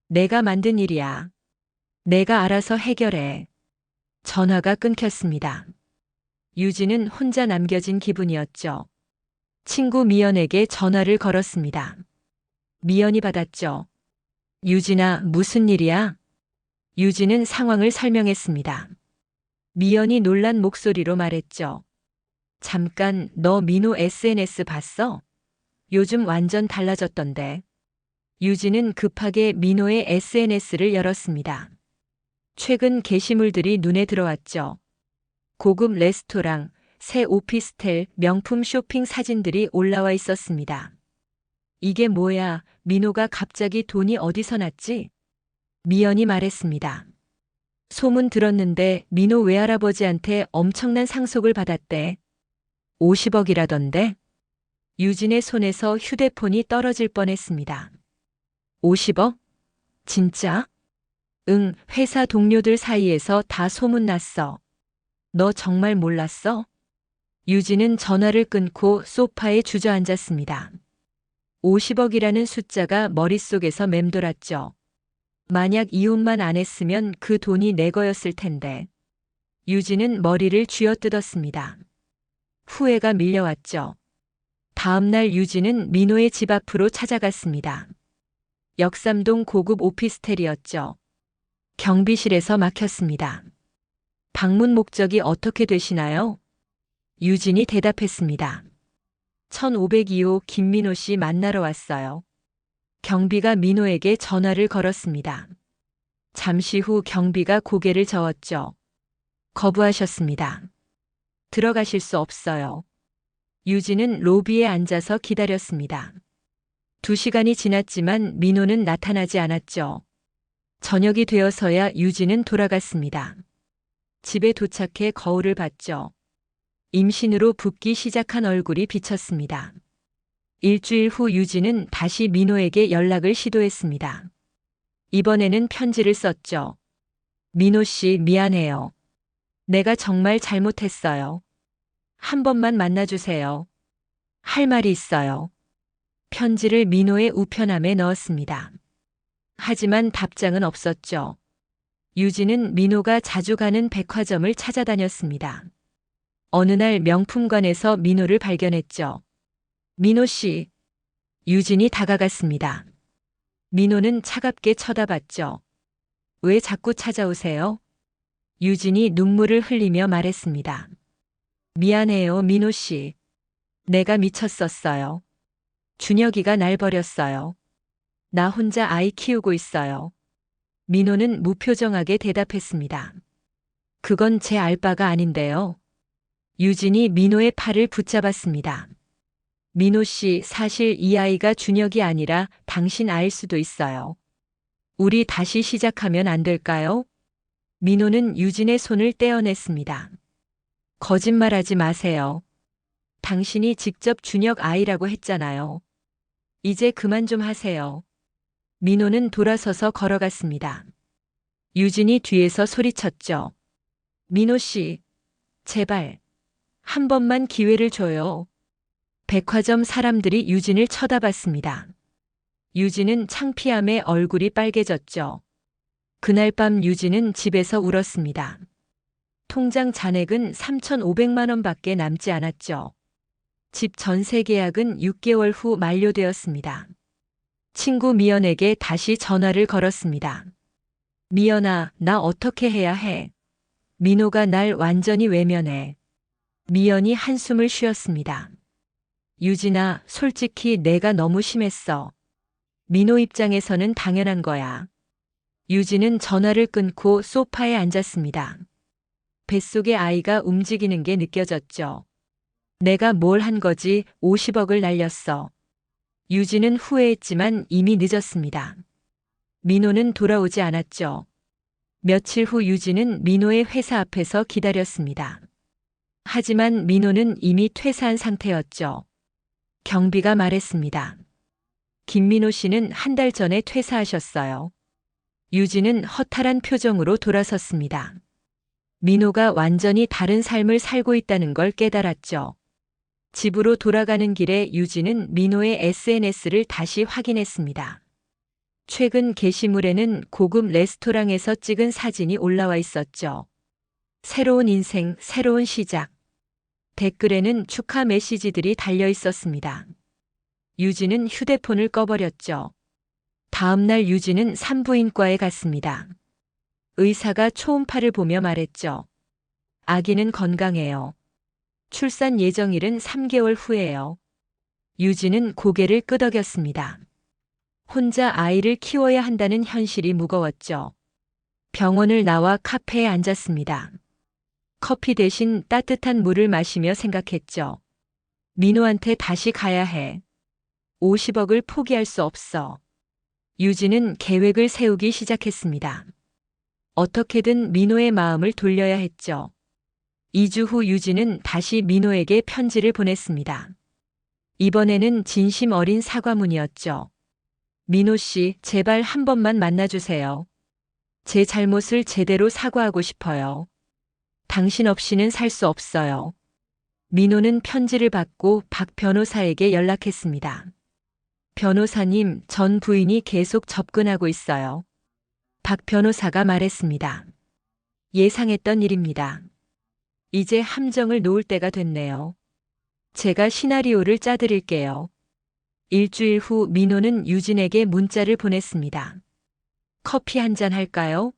내가 만든 일이야. 내가 알아서 해결해. 전화가 끊겼습니다. 유진은 혼자 남겨진 기분이었죠. 친구 미연에게 전화를 걸었습니다. 미연이 받았죠. 유진아, 무슨 일이야? 유진은 상황을 설명했습니다. 미연이 놀란 목소리로 말했죠. 잠깐, 너 민호 SNS 봤어? 요즘 완전 달라졌던데. 유진은 급하게 민호의 SNS를 열었습니다. 최근 게시물들이 눈에 들어왔죠. 고급 레스토랑, 새 오피스텔, 명품 쇼핑 사진들이 올라와 있었습니다. 이게 뭐야, 민호가 갑자기 돈이 어디서 났지? 미연이 말했습니다. 소문 들었는데 민호 외할아버지한테 엄청난 상속을 받았대. 50억이라던데? 유진의 손에서 휴대폰이 떨어질 뻔했습니다. 50억? 진짜? 응, 회사 동료들 사이에서 다 소문났어. 너 정말 몰랐어? 유진은 전화를 끊고 소파에 주저앉았습니다. 50억이라는 숫자가 머릿속에서 맴돌았죠. 만약 이혼만 안 했으면 그 돈이 내 거였을 텐데. 유진은 머리를 쥐어뜯었습니다. 후회가 밀려왔죠. 다음 날 유진은 민호의 집 앞으로 찾아갔습니다. 역삼동 고급 오피스텔이었죠. 경비실에서 막혔습니다. 방문 목적이 어떻게 되시나요? 유진이 대답했습니다. 1502호 김민호 씨 만나러 왔어요. 경비가 민호에게 전화를 걸었습니다. 잠시 후 경비가 고개를 저었죠. 거부하셨습니다. 들어가실 수 없어요. 유진은 로비에 앉아서 기다렸습니다. 2시간이 지났지만 민호는 나타나지 않았죠. 저녁이 되어서야 유진은 돌아갔습니다. 집에 도착해 거울을 봤죠. 임신으로 붓기 시작한 얼굴이 비쳤습니다. 일주일 후 유진은 다시 민호에게 연락을 시도했습니다. 이번에는 편지를 썼죠. 민호 씨, 미안해요. 내가 정말 잘못했어요. 한 번만 만나주세요. 할 말이 있어요. 편지를 민호의 우편함에 넣었습니다. 하지만 답장은 없었죠. 유진은 민호가 자주 가는 백화점을 찾아다녔습니다. 어느 날 명품관에서 민호를 발견했죠. 민호 씨. 유진이 다가갔습니다. 민호는 차갑게 쳐다봤죠. 왜 자꾸 찾아오세요? 유진이 눈물을 흘리며 말했습니다. 미안해요, 민호 씨. 내가 미쳤었어요. 준혁이가 날 버렸어요. 나 혼자 아이 키우고 있어요. 민호는 무표정하게 대답했습니다. 그건 제 알바가 아닌데요. 유진이 민호의 팔을 붙잡았습니다. 민호 씨, 사실 이 아이가 준혁이 아니라 당신 아이일 수도 있어요. 우리 다시 시작하면 안 될까요? 민호는 유진의 손을 떼어냈습니다. 거짓말하지 마세요. 당신이 직접 준혁 아이라고 했잖아요. 이제 그만 좀 하세요. 민호는 돌아서서 걸어갔습니다. 유진이 뒤에서 소리쳤죠. 민호 씨, 제발, 한 번만 기회를 줘요. 백화점 사람들이 유진을 쳐다봤습니다. 유진은 창피함에 얼굴이 빨개졌죠. 그날 밤 유진은 집에서 울었습니다. 통장 잔액은 3,500만 원밖에 남지 않았죠. 집 전세 계약은 6개월 후 만료되었습니다. 친구 미연에게 다시 전화를 걸었습니다. 미연아, 나 어떻게 해야 해? 민호가 날 완전히 외면해. 미연이 한숨을 쉬었습니다. 유진아, 솔직히 내가 너무 심했어. 민호 입장에서는 당연한 거야. 유진은 전화를 끊고 소파에 앉았습니다. 뱃속의 아이가 움직이는 게 느껴졌죠. 내가 뭘 한 거지? 50억을 날렸어. 유진은 후회했지만 이미 늦었습니다. 민호는 돌아오지 않았죠. 며칠 후 유진은 민호의 회사 앞에서 기다렸습니다. 하지만 민호는 이미 퇴사한 상태였죠. 경비가 말했습니다. 김민호 씨는 한 달 전에 퇴사하셨어요. 유진은 허탈한 표정으로 돌아섰습니다. 민호가 완전히 다른 삶을 살고 있다는 걸 깨달았죠. 집으로 돌아가는 길에 유진은 민호의 SNS를 다시 확인했습니다. 최근 게시물에는 고급 레스토랑에서 찍은 사진이 올라와 있었죠. 새로운 인생, 새로운 시작. 댓글에는 축하 메시지들이 달려 있었습니다. 유진은 휴대폰을 꺼버렸죠. 다음 날 유진은 산부인과에 갔습니다. 의사가 초음파를 보며 말했죠. 아기는 건강해요. 출산 예정일은 3개월 후예요. 유진은 고개를 끄덕였습니다. 혼자 아이를 키워야 한다는 현실이 무거웠죠. 병원을 나와 카페에 앉았습니다. 커피 대신 따뜻한 물을 마시며 생각했죠. 민호한테 다시 가야 해. 50억을 포기할 수 없어. 유진은 계획을 세우기 시작했습니다. 어떻게든 민호의 마음을 돌려야 했죠. 2주 후 유진은 다시 민호에게 편지를 보냈습니다. 이번에는 진심 어린 사과문이었죠. 민호 씨, 제발 한 번만 만나주세요. 제 잘못을 제대로 사과하고 싶어요. 당신 없이는 살 수 없어요. 민호는 편지를 받고 박 변호사에게 연락했습니다. 변호사님, 전 부인이 계속 접근하고 있어요. 박 변호사가 말했습니다. 예상했던 일입니다. 이제 함정을 놓을 때가 됐네요. 제가 시나리오를 짜드릴게요. 일주일 후 민호는 유진에게 문자를 보냈습니다. 커피 한잔 할까요?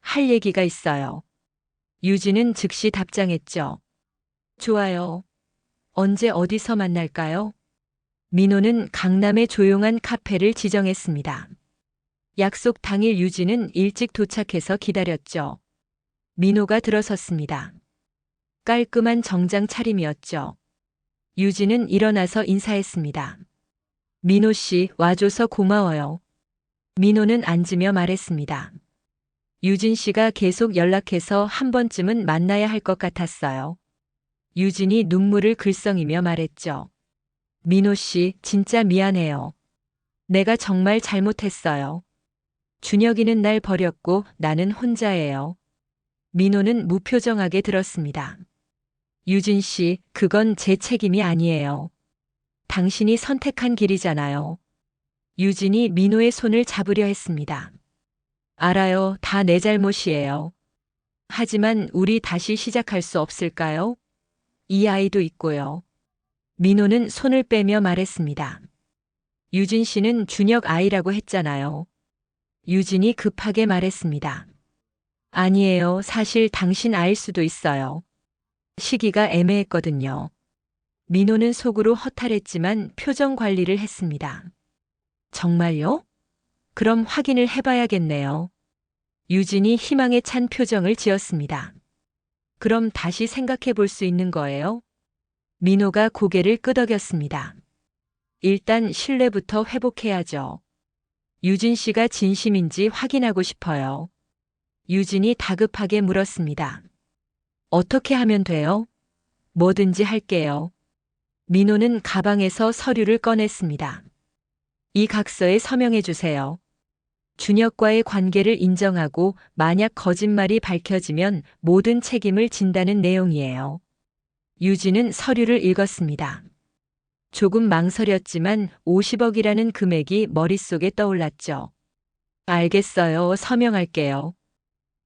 할 얘기가 있어요. 유진은 즉시 답장했죠. 좋아요. 언제 어디서 만날까요? 민호는 강남의 조용한 카페를 지정했습니다. 약속 당일 유진은 일찍 도착해서 기다렸죠. 민호가 들어섰습니다. 깔끔한 정장 차림이었죠. 유진은 일어나서 인사했습니다. 민호 씨, 와줘서 고마워요. 민호는 앉으며 말했습니다. 유진 씨가 계속 연락해서 한 번쯤은 만나야 할 것 같았어요. 유진이 눈물을 글썽이며 말했죠. 민호 씨, 진짜 미안해요. 내가 정말 잘못했어요. 준혁이는 날 버렸고 나는 혼자예요. 민호는 무표정하게 들었습니다. 유진 씨, 그건 제 책임이 아니에요. 당신이 선택한 길이잖아요. 유진이 민호의 손을 잡으려 했습니다. 알아요, 다 내 잘못이에요. 하지만 우리 다시 시작할 수 없을까요? 이 아이도 있고요. 민호는 손을 빼며 말했습니다. 유진 씨는 준혁 아이라고 했잖아요. 유진이 급하게 말했습니다. 아니에요, 사실 당신 아이일 수도 있어요. 시기가 애매했거든요. 민호는 속으로 허탈했지만 표정 관리를 했습니다. 정말요? 그럼 확인을 해봐야겠네요. 유진이 희망에 찬 표정을 지었습니다. 그럼 다시 생각해 볼 수 있는 거예요? 민호가 고개를 끄덕였습니다. 일단 신뢰부터 회복해야죠. 유진 씨가 진심인지 확인하고 싶어요. 유진이 다급하게 물었습니다. 어떻게 하면 돼요? 뭐든지 할게요. 민호는 가방에서 서류를 꺼냈습니다. 이 각서에 서명해 주세요. 준혁과의 관계를 인정하고 만약 거짓말이 밝혀지면 모든 책임을 진다는 내용이에요. 유진은 서류를 읽었습니다. 조금 망설였지만 50억이라는 금액이 머릿속에 떠올랐죠. 알겠어요. 서명할게요.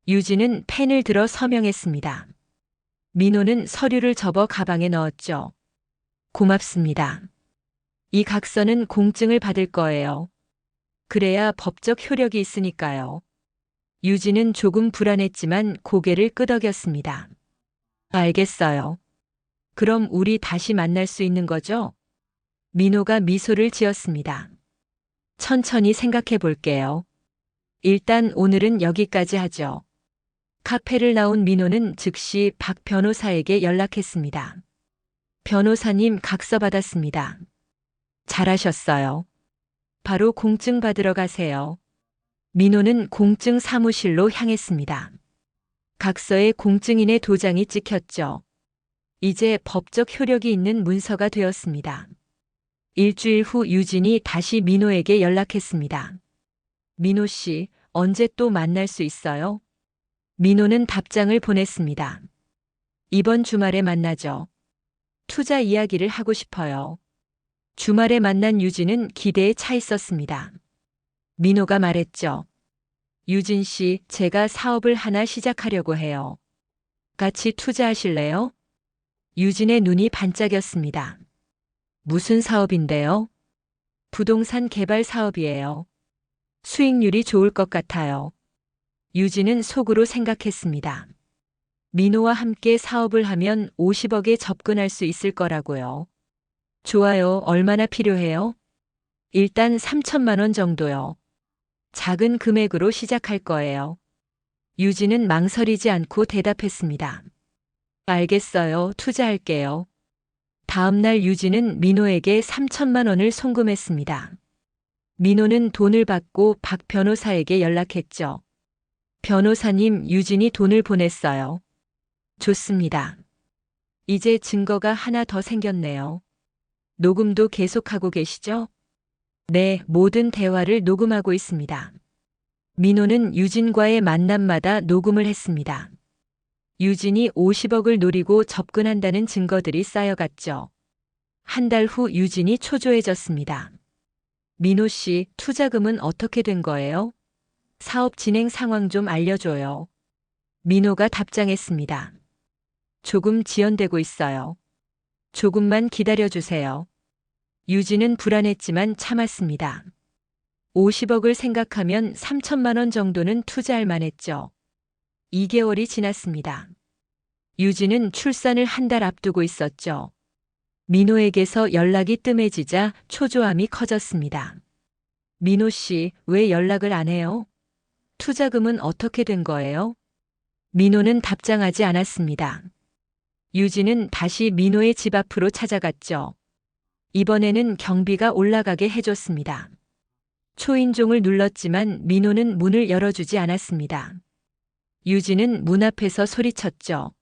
유진은 펜을 들어 서명했습니다. 민호는 서류를 접어 가방에 넣었죠. 고맙습니다. 이 각서는 공증을 받을 거예요. 그래야 법적 효력이 있으니까요. 유진은 조금 불안했지만 고개를 끄덕였습니다. 알겠어요. 그럼 우리 다시 만날 수 있는 거죠? 민호가 미소를 지었습니다. 천천히 생각해 볼게요. 일단 오늘은 여기까지 하죠. 카페를 나온 민호는 즉시 박 변호사에게 연락했습니다. 변호사님 각서 받았습니다. 잘하셨어요. 바로 공증 받으러 가세요. 민호는 공증 사무실로 향했습니다. 각서에 공증인의 도장이 찍혔죠. 이제 법적 효력이 있는 문서가 되었습니다. 일주일 후 유진이 다시 민호에게 연락했습니다. 민호 씨, 언제 또 만날 수 있어요? 민호는 답장을 보냈습니다. 이번 주말에 만나죠. 투자 이야기를 하고 싶어요. 주말에 만난 유진은 기대에 차 있었습니다. 민호가 말했죠. 유진 씨, 제가 사업을 하나 시작하려고 해요. 같이 투자하실래요? 유진의 눈이 반짝였습니다. 무슨 사업인데요? 부동산 개발 사업이에요. 수익률이 좋을 것 같아요. 유진은 속으로 생각했습니다. 민호와 함께 사업을 하면 50억에 접근할 수 있을 거라고요. 좋아요. 얼마나 필요해요? 일단 3천만 원 정도요. 작은 금액으로 시작할 거예요. 유진은 망설이지 않고 대답했습니다. 알겠어요. 투자할게요. 다음 날 유진은 민호에게 3천만 원을 송금했습니다. 민호는 돈을 받고 박 변호사에게 연락했죠. 변호사님, 유진이 돈을 보냈어요. 좋습니다. 이제 증거가 하나 더 생겼네요. 녹음도 계속하고 계시죠? 네, 모든 대화를 녹음하고 있습니다. 민호는 유진과의 만남마다 녹음을 했습니다. 유진이 50억을 노리고 접근한다는 증거들이 쌓여갔죠. 한 달 후 유진이 초조해졌습니다. 민호 씨, 투자금은 어떻게 된 거예요? 사업 진행 상황 좀 알려줘요. 민호가 답장했습니다. 조금 지연되고 있어요. 조금만 기다려주세요. 유진은 불안했지만 참았습니다. 50억을 생각하면 3천만 원 정도는 투자할 만했죠. 2개월이 지났습니다. 유진은 출산을 한 달 앞두고 있었죠. 민호에게서 연락이 뜸해지자 초조함이 커졌습니다. 민호 씨, 왜 연락을 안 해요? 투자금은 어떻게 된 거예요? 민호는 답장하지 않았습니다. 유진은 다시 민호의 집 앞으로 찾아갔죠. 이번에는 경비가 올라가게 해줬습니다. 초인종을 눌렀지만 민호는 문을 열어주지 않았습니다. 유진은 문 앞에서 소리쳤죠.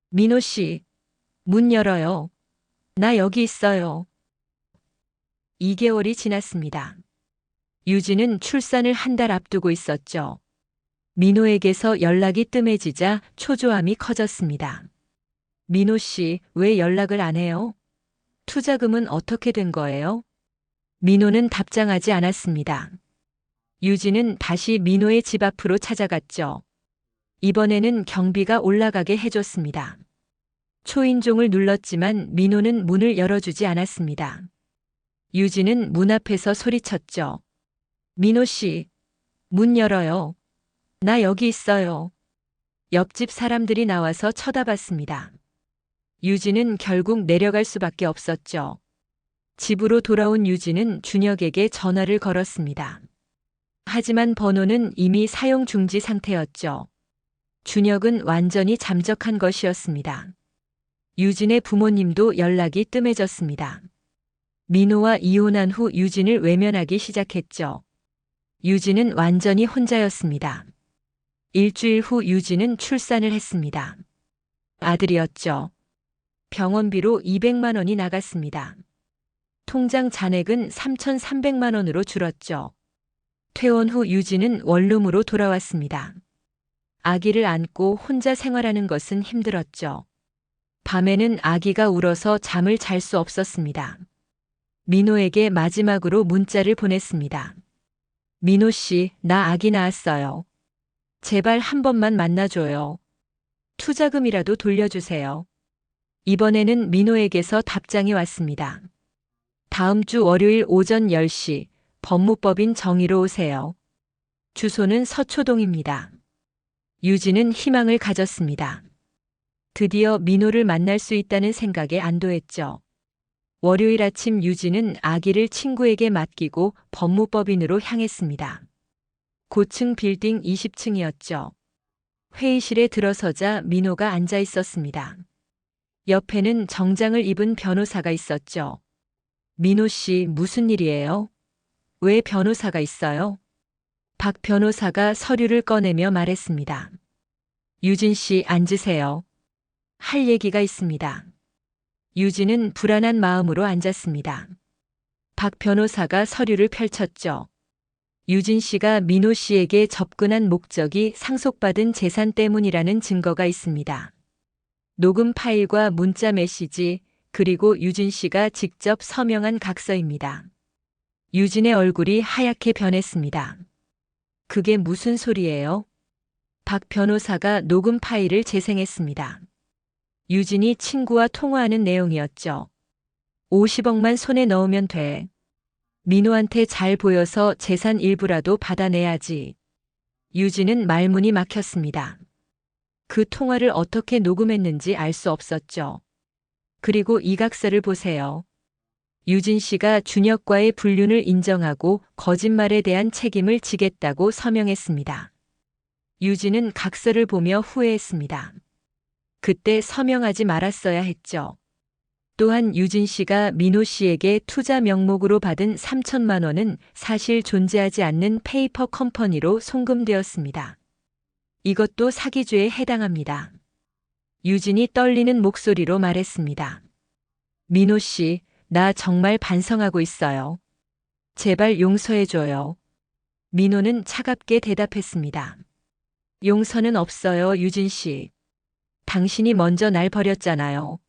민호 씨, 문 열어요. 나 여기 있어요. 2개월이 지났습니다. 유진은 출산을 한 달 앞두고 있었죠. 민호에게서 연락이 뜸해지자 초조함이 커졌습니다. 민호 씨, 왜 연락을 안 해요? 투자금은 어떻게 된 거예요? 민호는 답장하지 않았습니다. 유진은 다시 민호의 집 앞으로 찾아갔죠. 이번에는 경비가 올라가게 해줬습니다. 초인종을 눌렀지만 민호는 문을 열어주지 않았습니다. 유진은 문 앞에서 소리쳤죠. 민호 씨, 문 열어요. 나 여기 있어요. 옆집 사람들이 나와서 쳐다봤습니다. 유진은 결국 내려갈 수밖에 없었죠. 집으로 돌아온 유진은 준혁에게 전화를 걸었습니다. 하지만 번호는 이미 사용 중지 상태였죠. 준혁은 완전히 잠적한 것이었습니다. 유진의 부모님도 연락이 뜸해졌습니다. 민호와 이혼한 후 유진을 외면하기 시작했죠. 유진은 완전히 혼자였습니다. 일주일 후 유진은 출산을 했습니다. 아들이었죠. 병원비로 200만 원이 나갔습니다. 통장 잔액은 3,300만 원으로 줄었죠. 퇴원 후 유진은 원룸으로 돌아왔습니다. 아기를 안고 혼자 생활하는 것은 힘들었죠. 밤에는 아기가 울어서 잠을 잘 수 없었습니다. 민호에게 마지막으로 문자를 보냈습니다. 민호 씨, 나 아기 낳았어요. 제발 한 번만 만나줘요. 투자금이라도 돌려주세요. 이번에는 민호에게서 답장이 왔습니다. 다음 주 월요일 오전 10시 법무법인 정의로 오세요. 주소는 서초동입니다. 유진은 희망을 가졌습니다. 드디어 민호를 만날 수 있다는 생각에 안도했죠. 월요일 아침 유진은 아기를 친구에게 맡기고 법무법인으로 향했습니다. 고층 빌딩 20층이었죠. 회의실에 들어서자 민호가 앉아 있었습니다. 옆에는 정장을 입은 변호사가 있었죠. 민호 씨, 무슨 일이에요? 왜 변호사가 있어요? 박 변호사가 서류를 꺼내며 말했습니다. 유진 씨, 앉으세요. 할 얘기가 있습니다. 유진은 불안한 마음으로 앉았습니다. 박 변호사가 서류를 펼쳤죠. 유진 씨가 민호 씨에게 접근한 목적이 상속받은 재산 때문이라는 증거가 있습니다. 녹음 파일과 문자 메시지, 그리고 유진 씨가 직접 서명한 각서입니다. 유진의 얼굴이 하얗게 변했습니다. 그게 무슨 소리예요? 박 변호사가 녹음 파일을 재생했습니다. 유진이 친구와 통화하는 내용이었죠. 50억만 손에 넣으면 돼. 민호한테 잘 보여서 재산 일부라도 받아내야지. 유진은 말문이 막혔습니다. 그 통화를 어떻게 녹음했는지 알 수 없었죠. 그리고 이 각서를 보세요. 유진 씨가 준혁과의 불륜을 인정하고 거짓말에 대한 책임을 지겠다고 서명했습니다. 유진은 각서를 보며 후회했습니다. 그때 서명하지 말았어야 했죠. 또한 유진 씨가 민호 씨에게 투자 명목으로 받은 3천만 원은 사실 존재하지 않는 페이퍼 컴퍼니로 송금되었습니다. 이것도 사기죄에 해당합니다. 유진이 떨리는 목소리로 말했습니다. 민호 씨, 나 정말 반성하고 있어요. 제발 용서해줘요. 민호는 차갑게 대답했습니다. 용서는 없어요, 유진 씨. 당신이 먼저 날 버렸잖아요.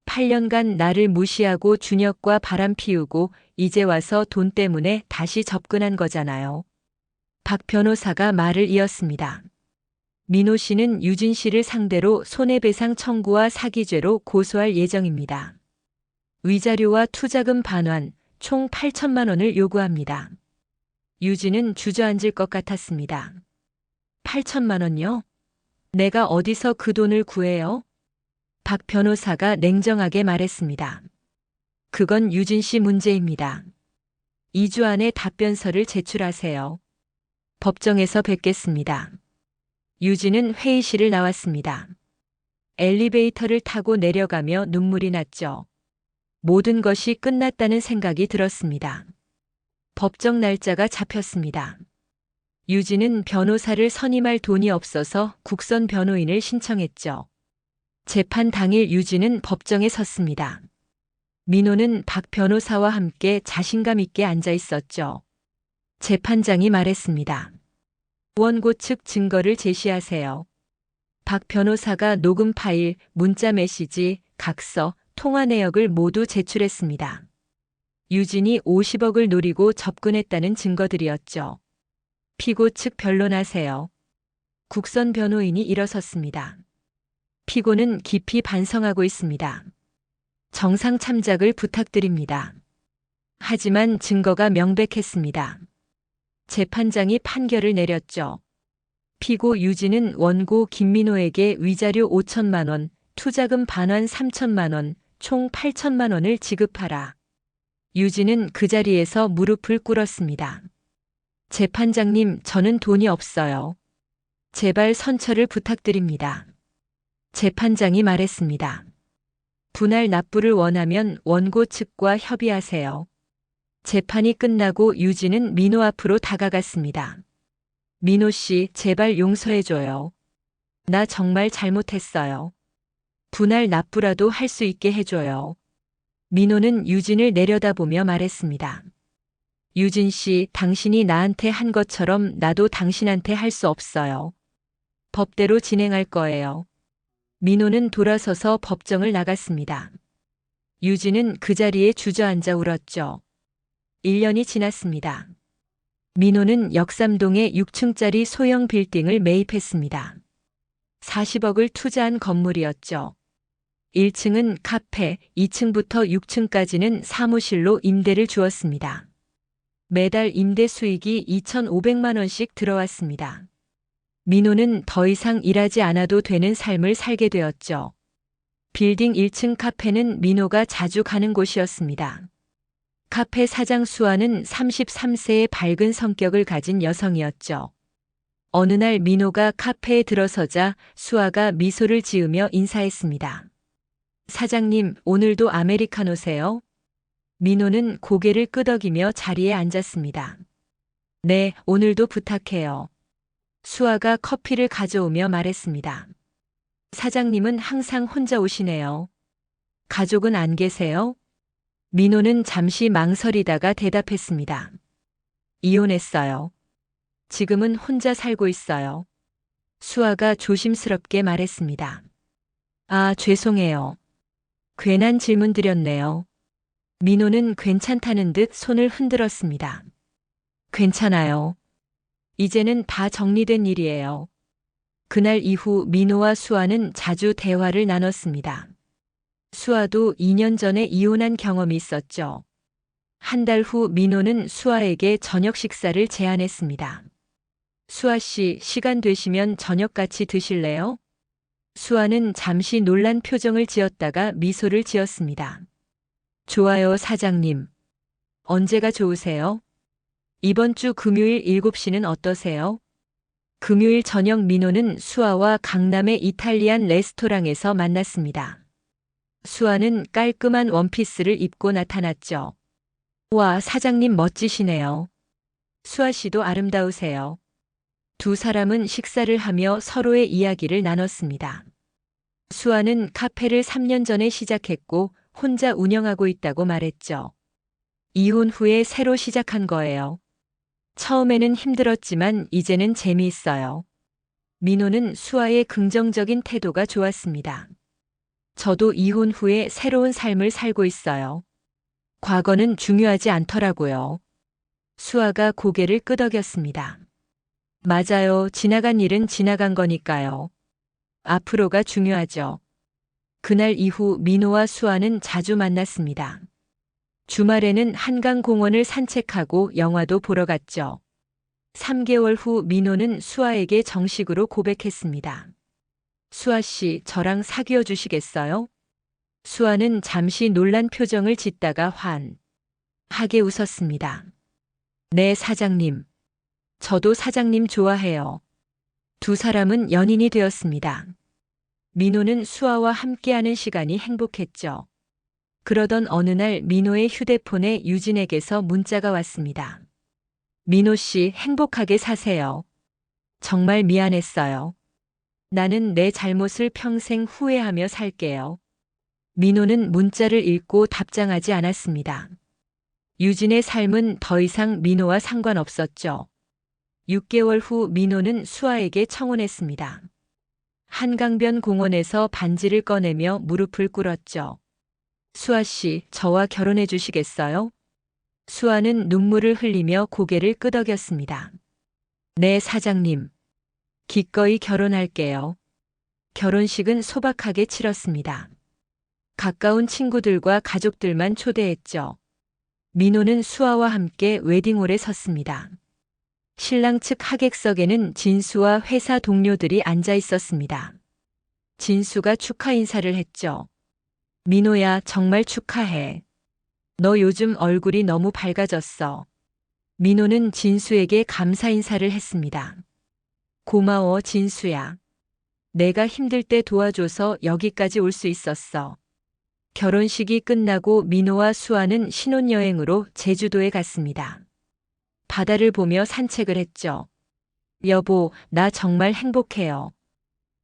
8년간 나를 무시하고 준혁과 바람 피우고 이제 와서 돈 때문에 다시 접근한 거잖아요. 박 변호사가 말을 이었습니다. 민호 씨는 유진 씨를 상대로 손해배상 청구와 사기죄로 고소할 예정입니다. 위자료와 투자금 반환, 총 8천만 원을 요구합니다. 유진은 주저앉을 것 같았습니다. 8천만 원요? 내가 어디서 그 돈을 구해요? 박 변호사가 냉정하게 말했습니다. 그건 유진 씨 문제입니다. 2주 안에 답변서를 제출하세요. 법정에서 뵙겠습니다. 유진은 회의실을 나왔습니다. 엘리베이터를 타고 내려가며 눈물이 났죠. 모든 것이 끝났다는 생각이 들었습니다. 법정 날짜가 잡혔습니다. 유진은 변호사를 선임할 돈이 없어서 국선 변호인을 신청했죠. 재판 당일 유진은 법정에 섰습니다. 민호는 박 변호사와 함께 자신감 있게 앉아 있었죠. 재판장이 말했습니다. 원고 측 증거를 제시하세요. 박 변호사가 녹음 파일, 문자 메시지, 각서, 통화 내역을 모두 제출했습니다. 유진이 50억을 노리고 접근했다는 증거들이었죠. 피고 측 변론하세요. 국선 변호인이 일어섰습니다. 피고는 깊이 반성하고 있습니다. 정상 참작을 부탁드립니다. 하지만 증거가 명백했습니다. 재판장이 판결을 내렸죠. 피고 유진은 원고 김민호에게 위자료 5천만 원, 투자금 반환 3천만 원, 총 8천만 원을 지급하라. 유진은 그 자리에서 무릎을 꿇었습니다. 재판장님, 저는 돈이 없어요. 제발 선처를 부탁드립니다. 재판장이 말했습니다. 분할 납부를 원하면 원고 측과 협의하세요. 재판이 끝나고 유진은 민호 앞으로 다가갔습니다. 민호 씨, 제발 용서해줘요. 나 정말 잘못했어요. 분할 납부라도 할 수 있게 해줘요. 민호는 유진을 내려다보며 말했습니다. 유진 씨, 당신이 나한테 한 것처럼 나도 당신한테 할 수 없어요. 법대로 진행할 거예요. 민호는 돌아서서 법정을 나갔습니다. 유진은 그 자리에 주저앉아 울었죠. 1년이 지났습니다. 민호는 역삼동에 6층짜리 소형 빌딩을 매입했습니다. 40억을 투자한 건물이었죠. 1층은 카페, 2층부터 6층까지는 사무실로 임대를 주었습니다. 매달 임대 수익이 2,500만 원씩 들어왔습니다. 민호는 더 이상 일하지 않아도 되는 삶을 살게 되었죠. 빌딩 1층 카페는 민호가 자주 가는 곳이었습니다. 카페 사장 수아는 33세의 밝은 성격을 가진 여성이었죠. 어느 날 민호가 카페에 들어서자 수아가 미소를 지으며 인사했습니다. 사장님, 오늘도 아메리카노세요? 민호는 고개를 끄덕이며 자리에 앉았습니다. 네, 오늘도 부탁해요. 수아가 커피를 가져오며 말했습니다. 사장님은 항상 혼자 오시네요. 가족은 안 계세요? 민호는 잠시 망설이다가 대답했습니다. 이혼했어요. 지금은 혼자 살고 있어요. 수아가 조심스럽게 말했습니다. 아, 죄송해요. 괜한 질문 드렸네요. 민호는 괜찮다는 듯 손을 흔들었습니다. 괜찮아요. 이제는 다 정리된 일이에요. 그날 이후 민호와 수아는 자주 대화를 나눴습니다. 수아도 2년 전에 이혼한 경험이 있었죠. 한 달 후 민호는 수아에게 저녁 식사를 제안했습니다. 수아 씨, 시간 되시면 저녁 같이 드실래요? 수아는 잠시 놀란 표정을 지었다가 미소를 지었습니다. 좋아요, 사장님. 언제가 좋으세요? 이번 주 금요일 7시는 어떠세요? 금요일 저녁 민호는 수아와 강남의 이탈리안 레스토랑에서 만났습니다. 수아는 깔끔한 원피스를 입고 나타났죠. 와, 사장님 멋지시네요. 수아 씨도 아름다우세요. 두 사람은 식사를 하며 서로의 이야기를 나눴습니다. 수아는 카페를 3년 전에 시작했고 혼자 운영하고 있다고 말했죠. 이혼 후에 새로 시작한 거예요. 처음에는 힘들었지만 이제는 재미있어요. 민호는 수아의 긍정적인 태도가 좋았습니다. 저도 이혼 후에 새로운 삶을 살고 있어요. 과거는 중요하지 않더라고요. 수아가 고개를 끄덕였습니다. 맞아요. 지나간 일은 지나간 거니까요. 앞으로가 중요하죠. 그날 이후 민호와 수아는 자주 만났습니다. 주말에는 한강공원을 산책하고 영화도 보러 갔죠. 3개월 후 민호는 수아에게 정식으로 고백했습니다. 수아 씨, 저랑 사귀어 주시겠어요? 수아는 잠시 놀란 표정을 짓다가 환하게 웃었습니다. 네, 사장님. 저도 사장님 좋아해요. 두 사람은 연인이 되었습니다. 민호는 수아와 함께하는 시간이 행복했죠. 그러던 어느 날 민호의 휴대폰에 유진에게서 문자가 왔습니다. 민호 씨, 행복하게 사세요. 정말 미안했어요. 나는 내 잘못을 평생 후회하며 살게요. 민호는 문자를 읽고 답장하지 않았습니다. 유진의 삶은 더 이상 민호와 상관없었죠. 6개월 후 민호는 수아에게 청혼했습니다. 한강변 공원에서 반지를 꺼내며 무릎을 꿇었죠. 수아 씨, 저와 결혼해 주시겠어요? 수아는 눈물을 흘리며 고개를 끄덕였습니다. 네, 사장님. 기꺼이 결혼할게요. 결혼식은 소박하게 치렀습니다. 가까운 친구들과 가족들만 초대했죠. 민호는 수아와 함께 웨딩홀에 섰습니다. 신랑 측 하객석에는 진수와 회사 동료들이 앉아 있었습니다. 진수가 축하 인사를 했죠. 민호야, 정말 축하해. 너 요즘 얼굴이 너무 밝아졌어. 민호는 진수에게 감사 인사를 했습니다. 고마워, 진수야. 내가 힘들 때 도와줘서 여기까지 올 수 있었어. 결혼식이 끝나고 민호와 수아는 신혼여행으로 제주도에 갔습니다. 바다를 보며 산책을 했죠. 여보, 나 정말 행복해요.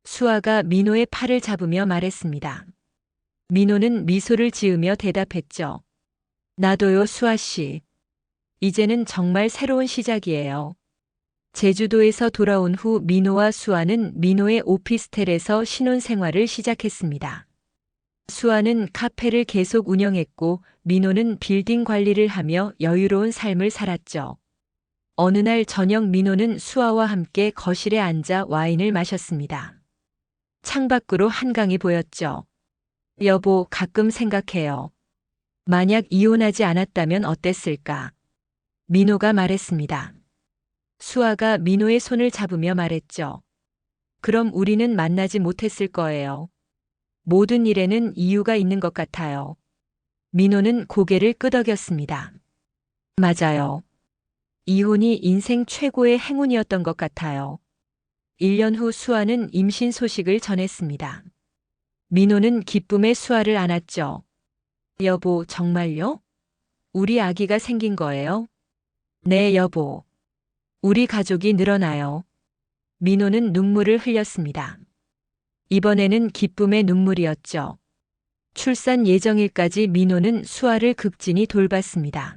수아가 민호의 팔을 잡으며 말했습니다. 민호는 미소를 지으며 대답했죠. 나도요, 수아 씨. 이제는 정말 새로운 시작이에요. 제주도에서 돌아온 후 민호와 수아는 민호의 오피스텔에서 신혼생활을 시작했습니다. 수아는 카페를 계속 운영했고 민호는 빌딩 관리를 하며 여유로운 삶을 살았죠. 어느 날 저녁 민호는 수아와 함께 거실에 앉아 와인을 마셨습니다. 창밖으로 한강이 보였죠. 여보, 가끔 생각해요. 만약 이혼하지 않았다면 어땠을까? 민호가 말했습니다. 수아가 민호의 손을 잡으며 말했죠. 그럼 우리는 만나지 못했을 거예요. 모든 일에는 이유가 있는 것 같아요. 민호는 고개를 끄덕였습니다. 맞아요. 이혼이 인생 최고의 행운이었던 것 같아요. 1년 후 수아는 임신 소식을 전했습니다. 민호는 기쁨에 수아를 안았죠. 여보, 정말요? 우리 아기가 생긴 거예요? 네, 여보. 우리 가족이 늘어나요. 민호는 눈물을 흘렸습니다. 이번에는 기쁨의 눈물이었죠. 출산 예정일까지 민호는 수아를 극진히 돌봤습니다.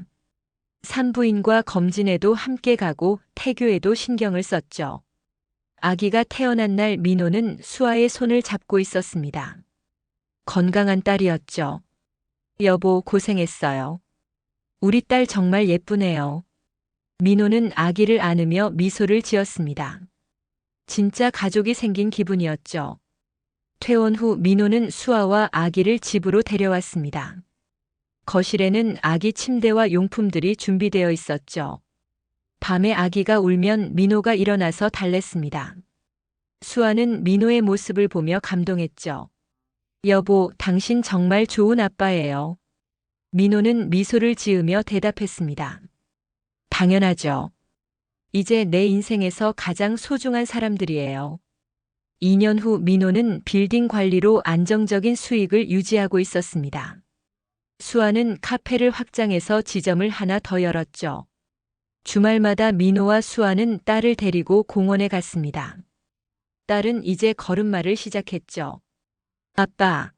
산부인과 검진에도 함께 가고 태교에도 신경을 썼죠. 아기가 태어난 날 민호는 수아의 손을 잡고 있었습니다. 건강한 딸이었죠. 여보, 고생했어요. 우리 딸 정말 예쁘네요. 민호는 아기를 안으며 미소를 지었습니다. 진짜 가족이 생긴 기분이었죠. 퇴원 후 민호는 수아와 아기를 집으로 데려왔습니다. 거실에는 아기 침대와 용품들이 준비되어 있었죠. 밤에 아기가 울면 민호가 일어나서 달랬습니다. 수아는 민호의 모습을 보며 감동했죠. 여보, 당신 정말 좋은 아빠예요. 민호는 미소를 지으며 대답했습니다. 당연하죠. 이제 내 인생에서 가장 소중한 사람들이에요. 2년 후 민호는 빌딩 관리로 안정적인 수익을 유지하고 있었습니다. 수아는 카페를 확장해서 지점을 하나 더 열었죠. 주말마다 민호와 수아는 딸을 데리고 공원에 갔습니다. 딸은 이제 걸음마를 시작했죠. 아빠.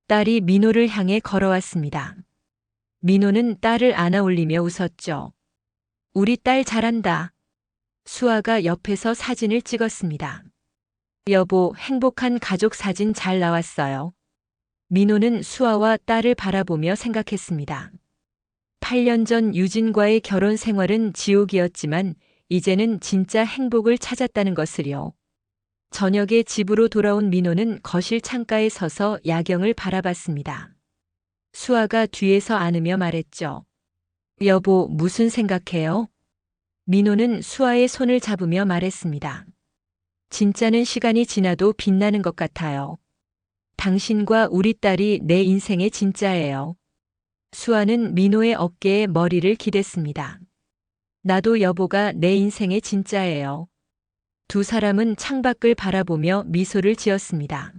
딸이 민호를 향해 걸어왔습니다. 민호는 딸을 안아 올리며 웃었죠. 우리 딸 잘한다. 수아가 옆에서 사진을 찍었습니다. 여보, 행복한 가족 사진 잘 나왔어요. 민호는 수아와 딸을 바라보며 생각했습니다. 8년 전 유진과의 결혼 생활은 지옥이었지만 이제는 진짜 행복을 찾았다는 것을요. 저녁에 집으로 돌아온 민호는 거실 창가에 서서 야경을 바라봤습니다. 수아가 뒤에서 안으며 말했죠. 여보, 무슨 생각해요? 민호는 수아의 손을 잡으며 말했습니다. 진짜는 시간이 지나도 빛나는 것 같아요. 당신과 우리 딸이 내 인생의 진짜예요. 수아는 민호의 어깨에 머리를 기댔습니다. 나도 여보가 내 인생의 진짜예요. 두 사람은 창밖을 바라보며 미소를 지었습니다.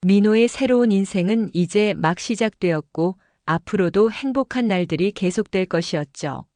민호의 새로운 인생은 이제 막 시작되었고 앞으로도 행복한 날들이 계속될 것이었죠.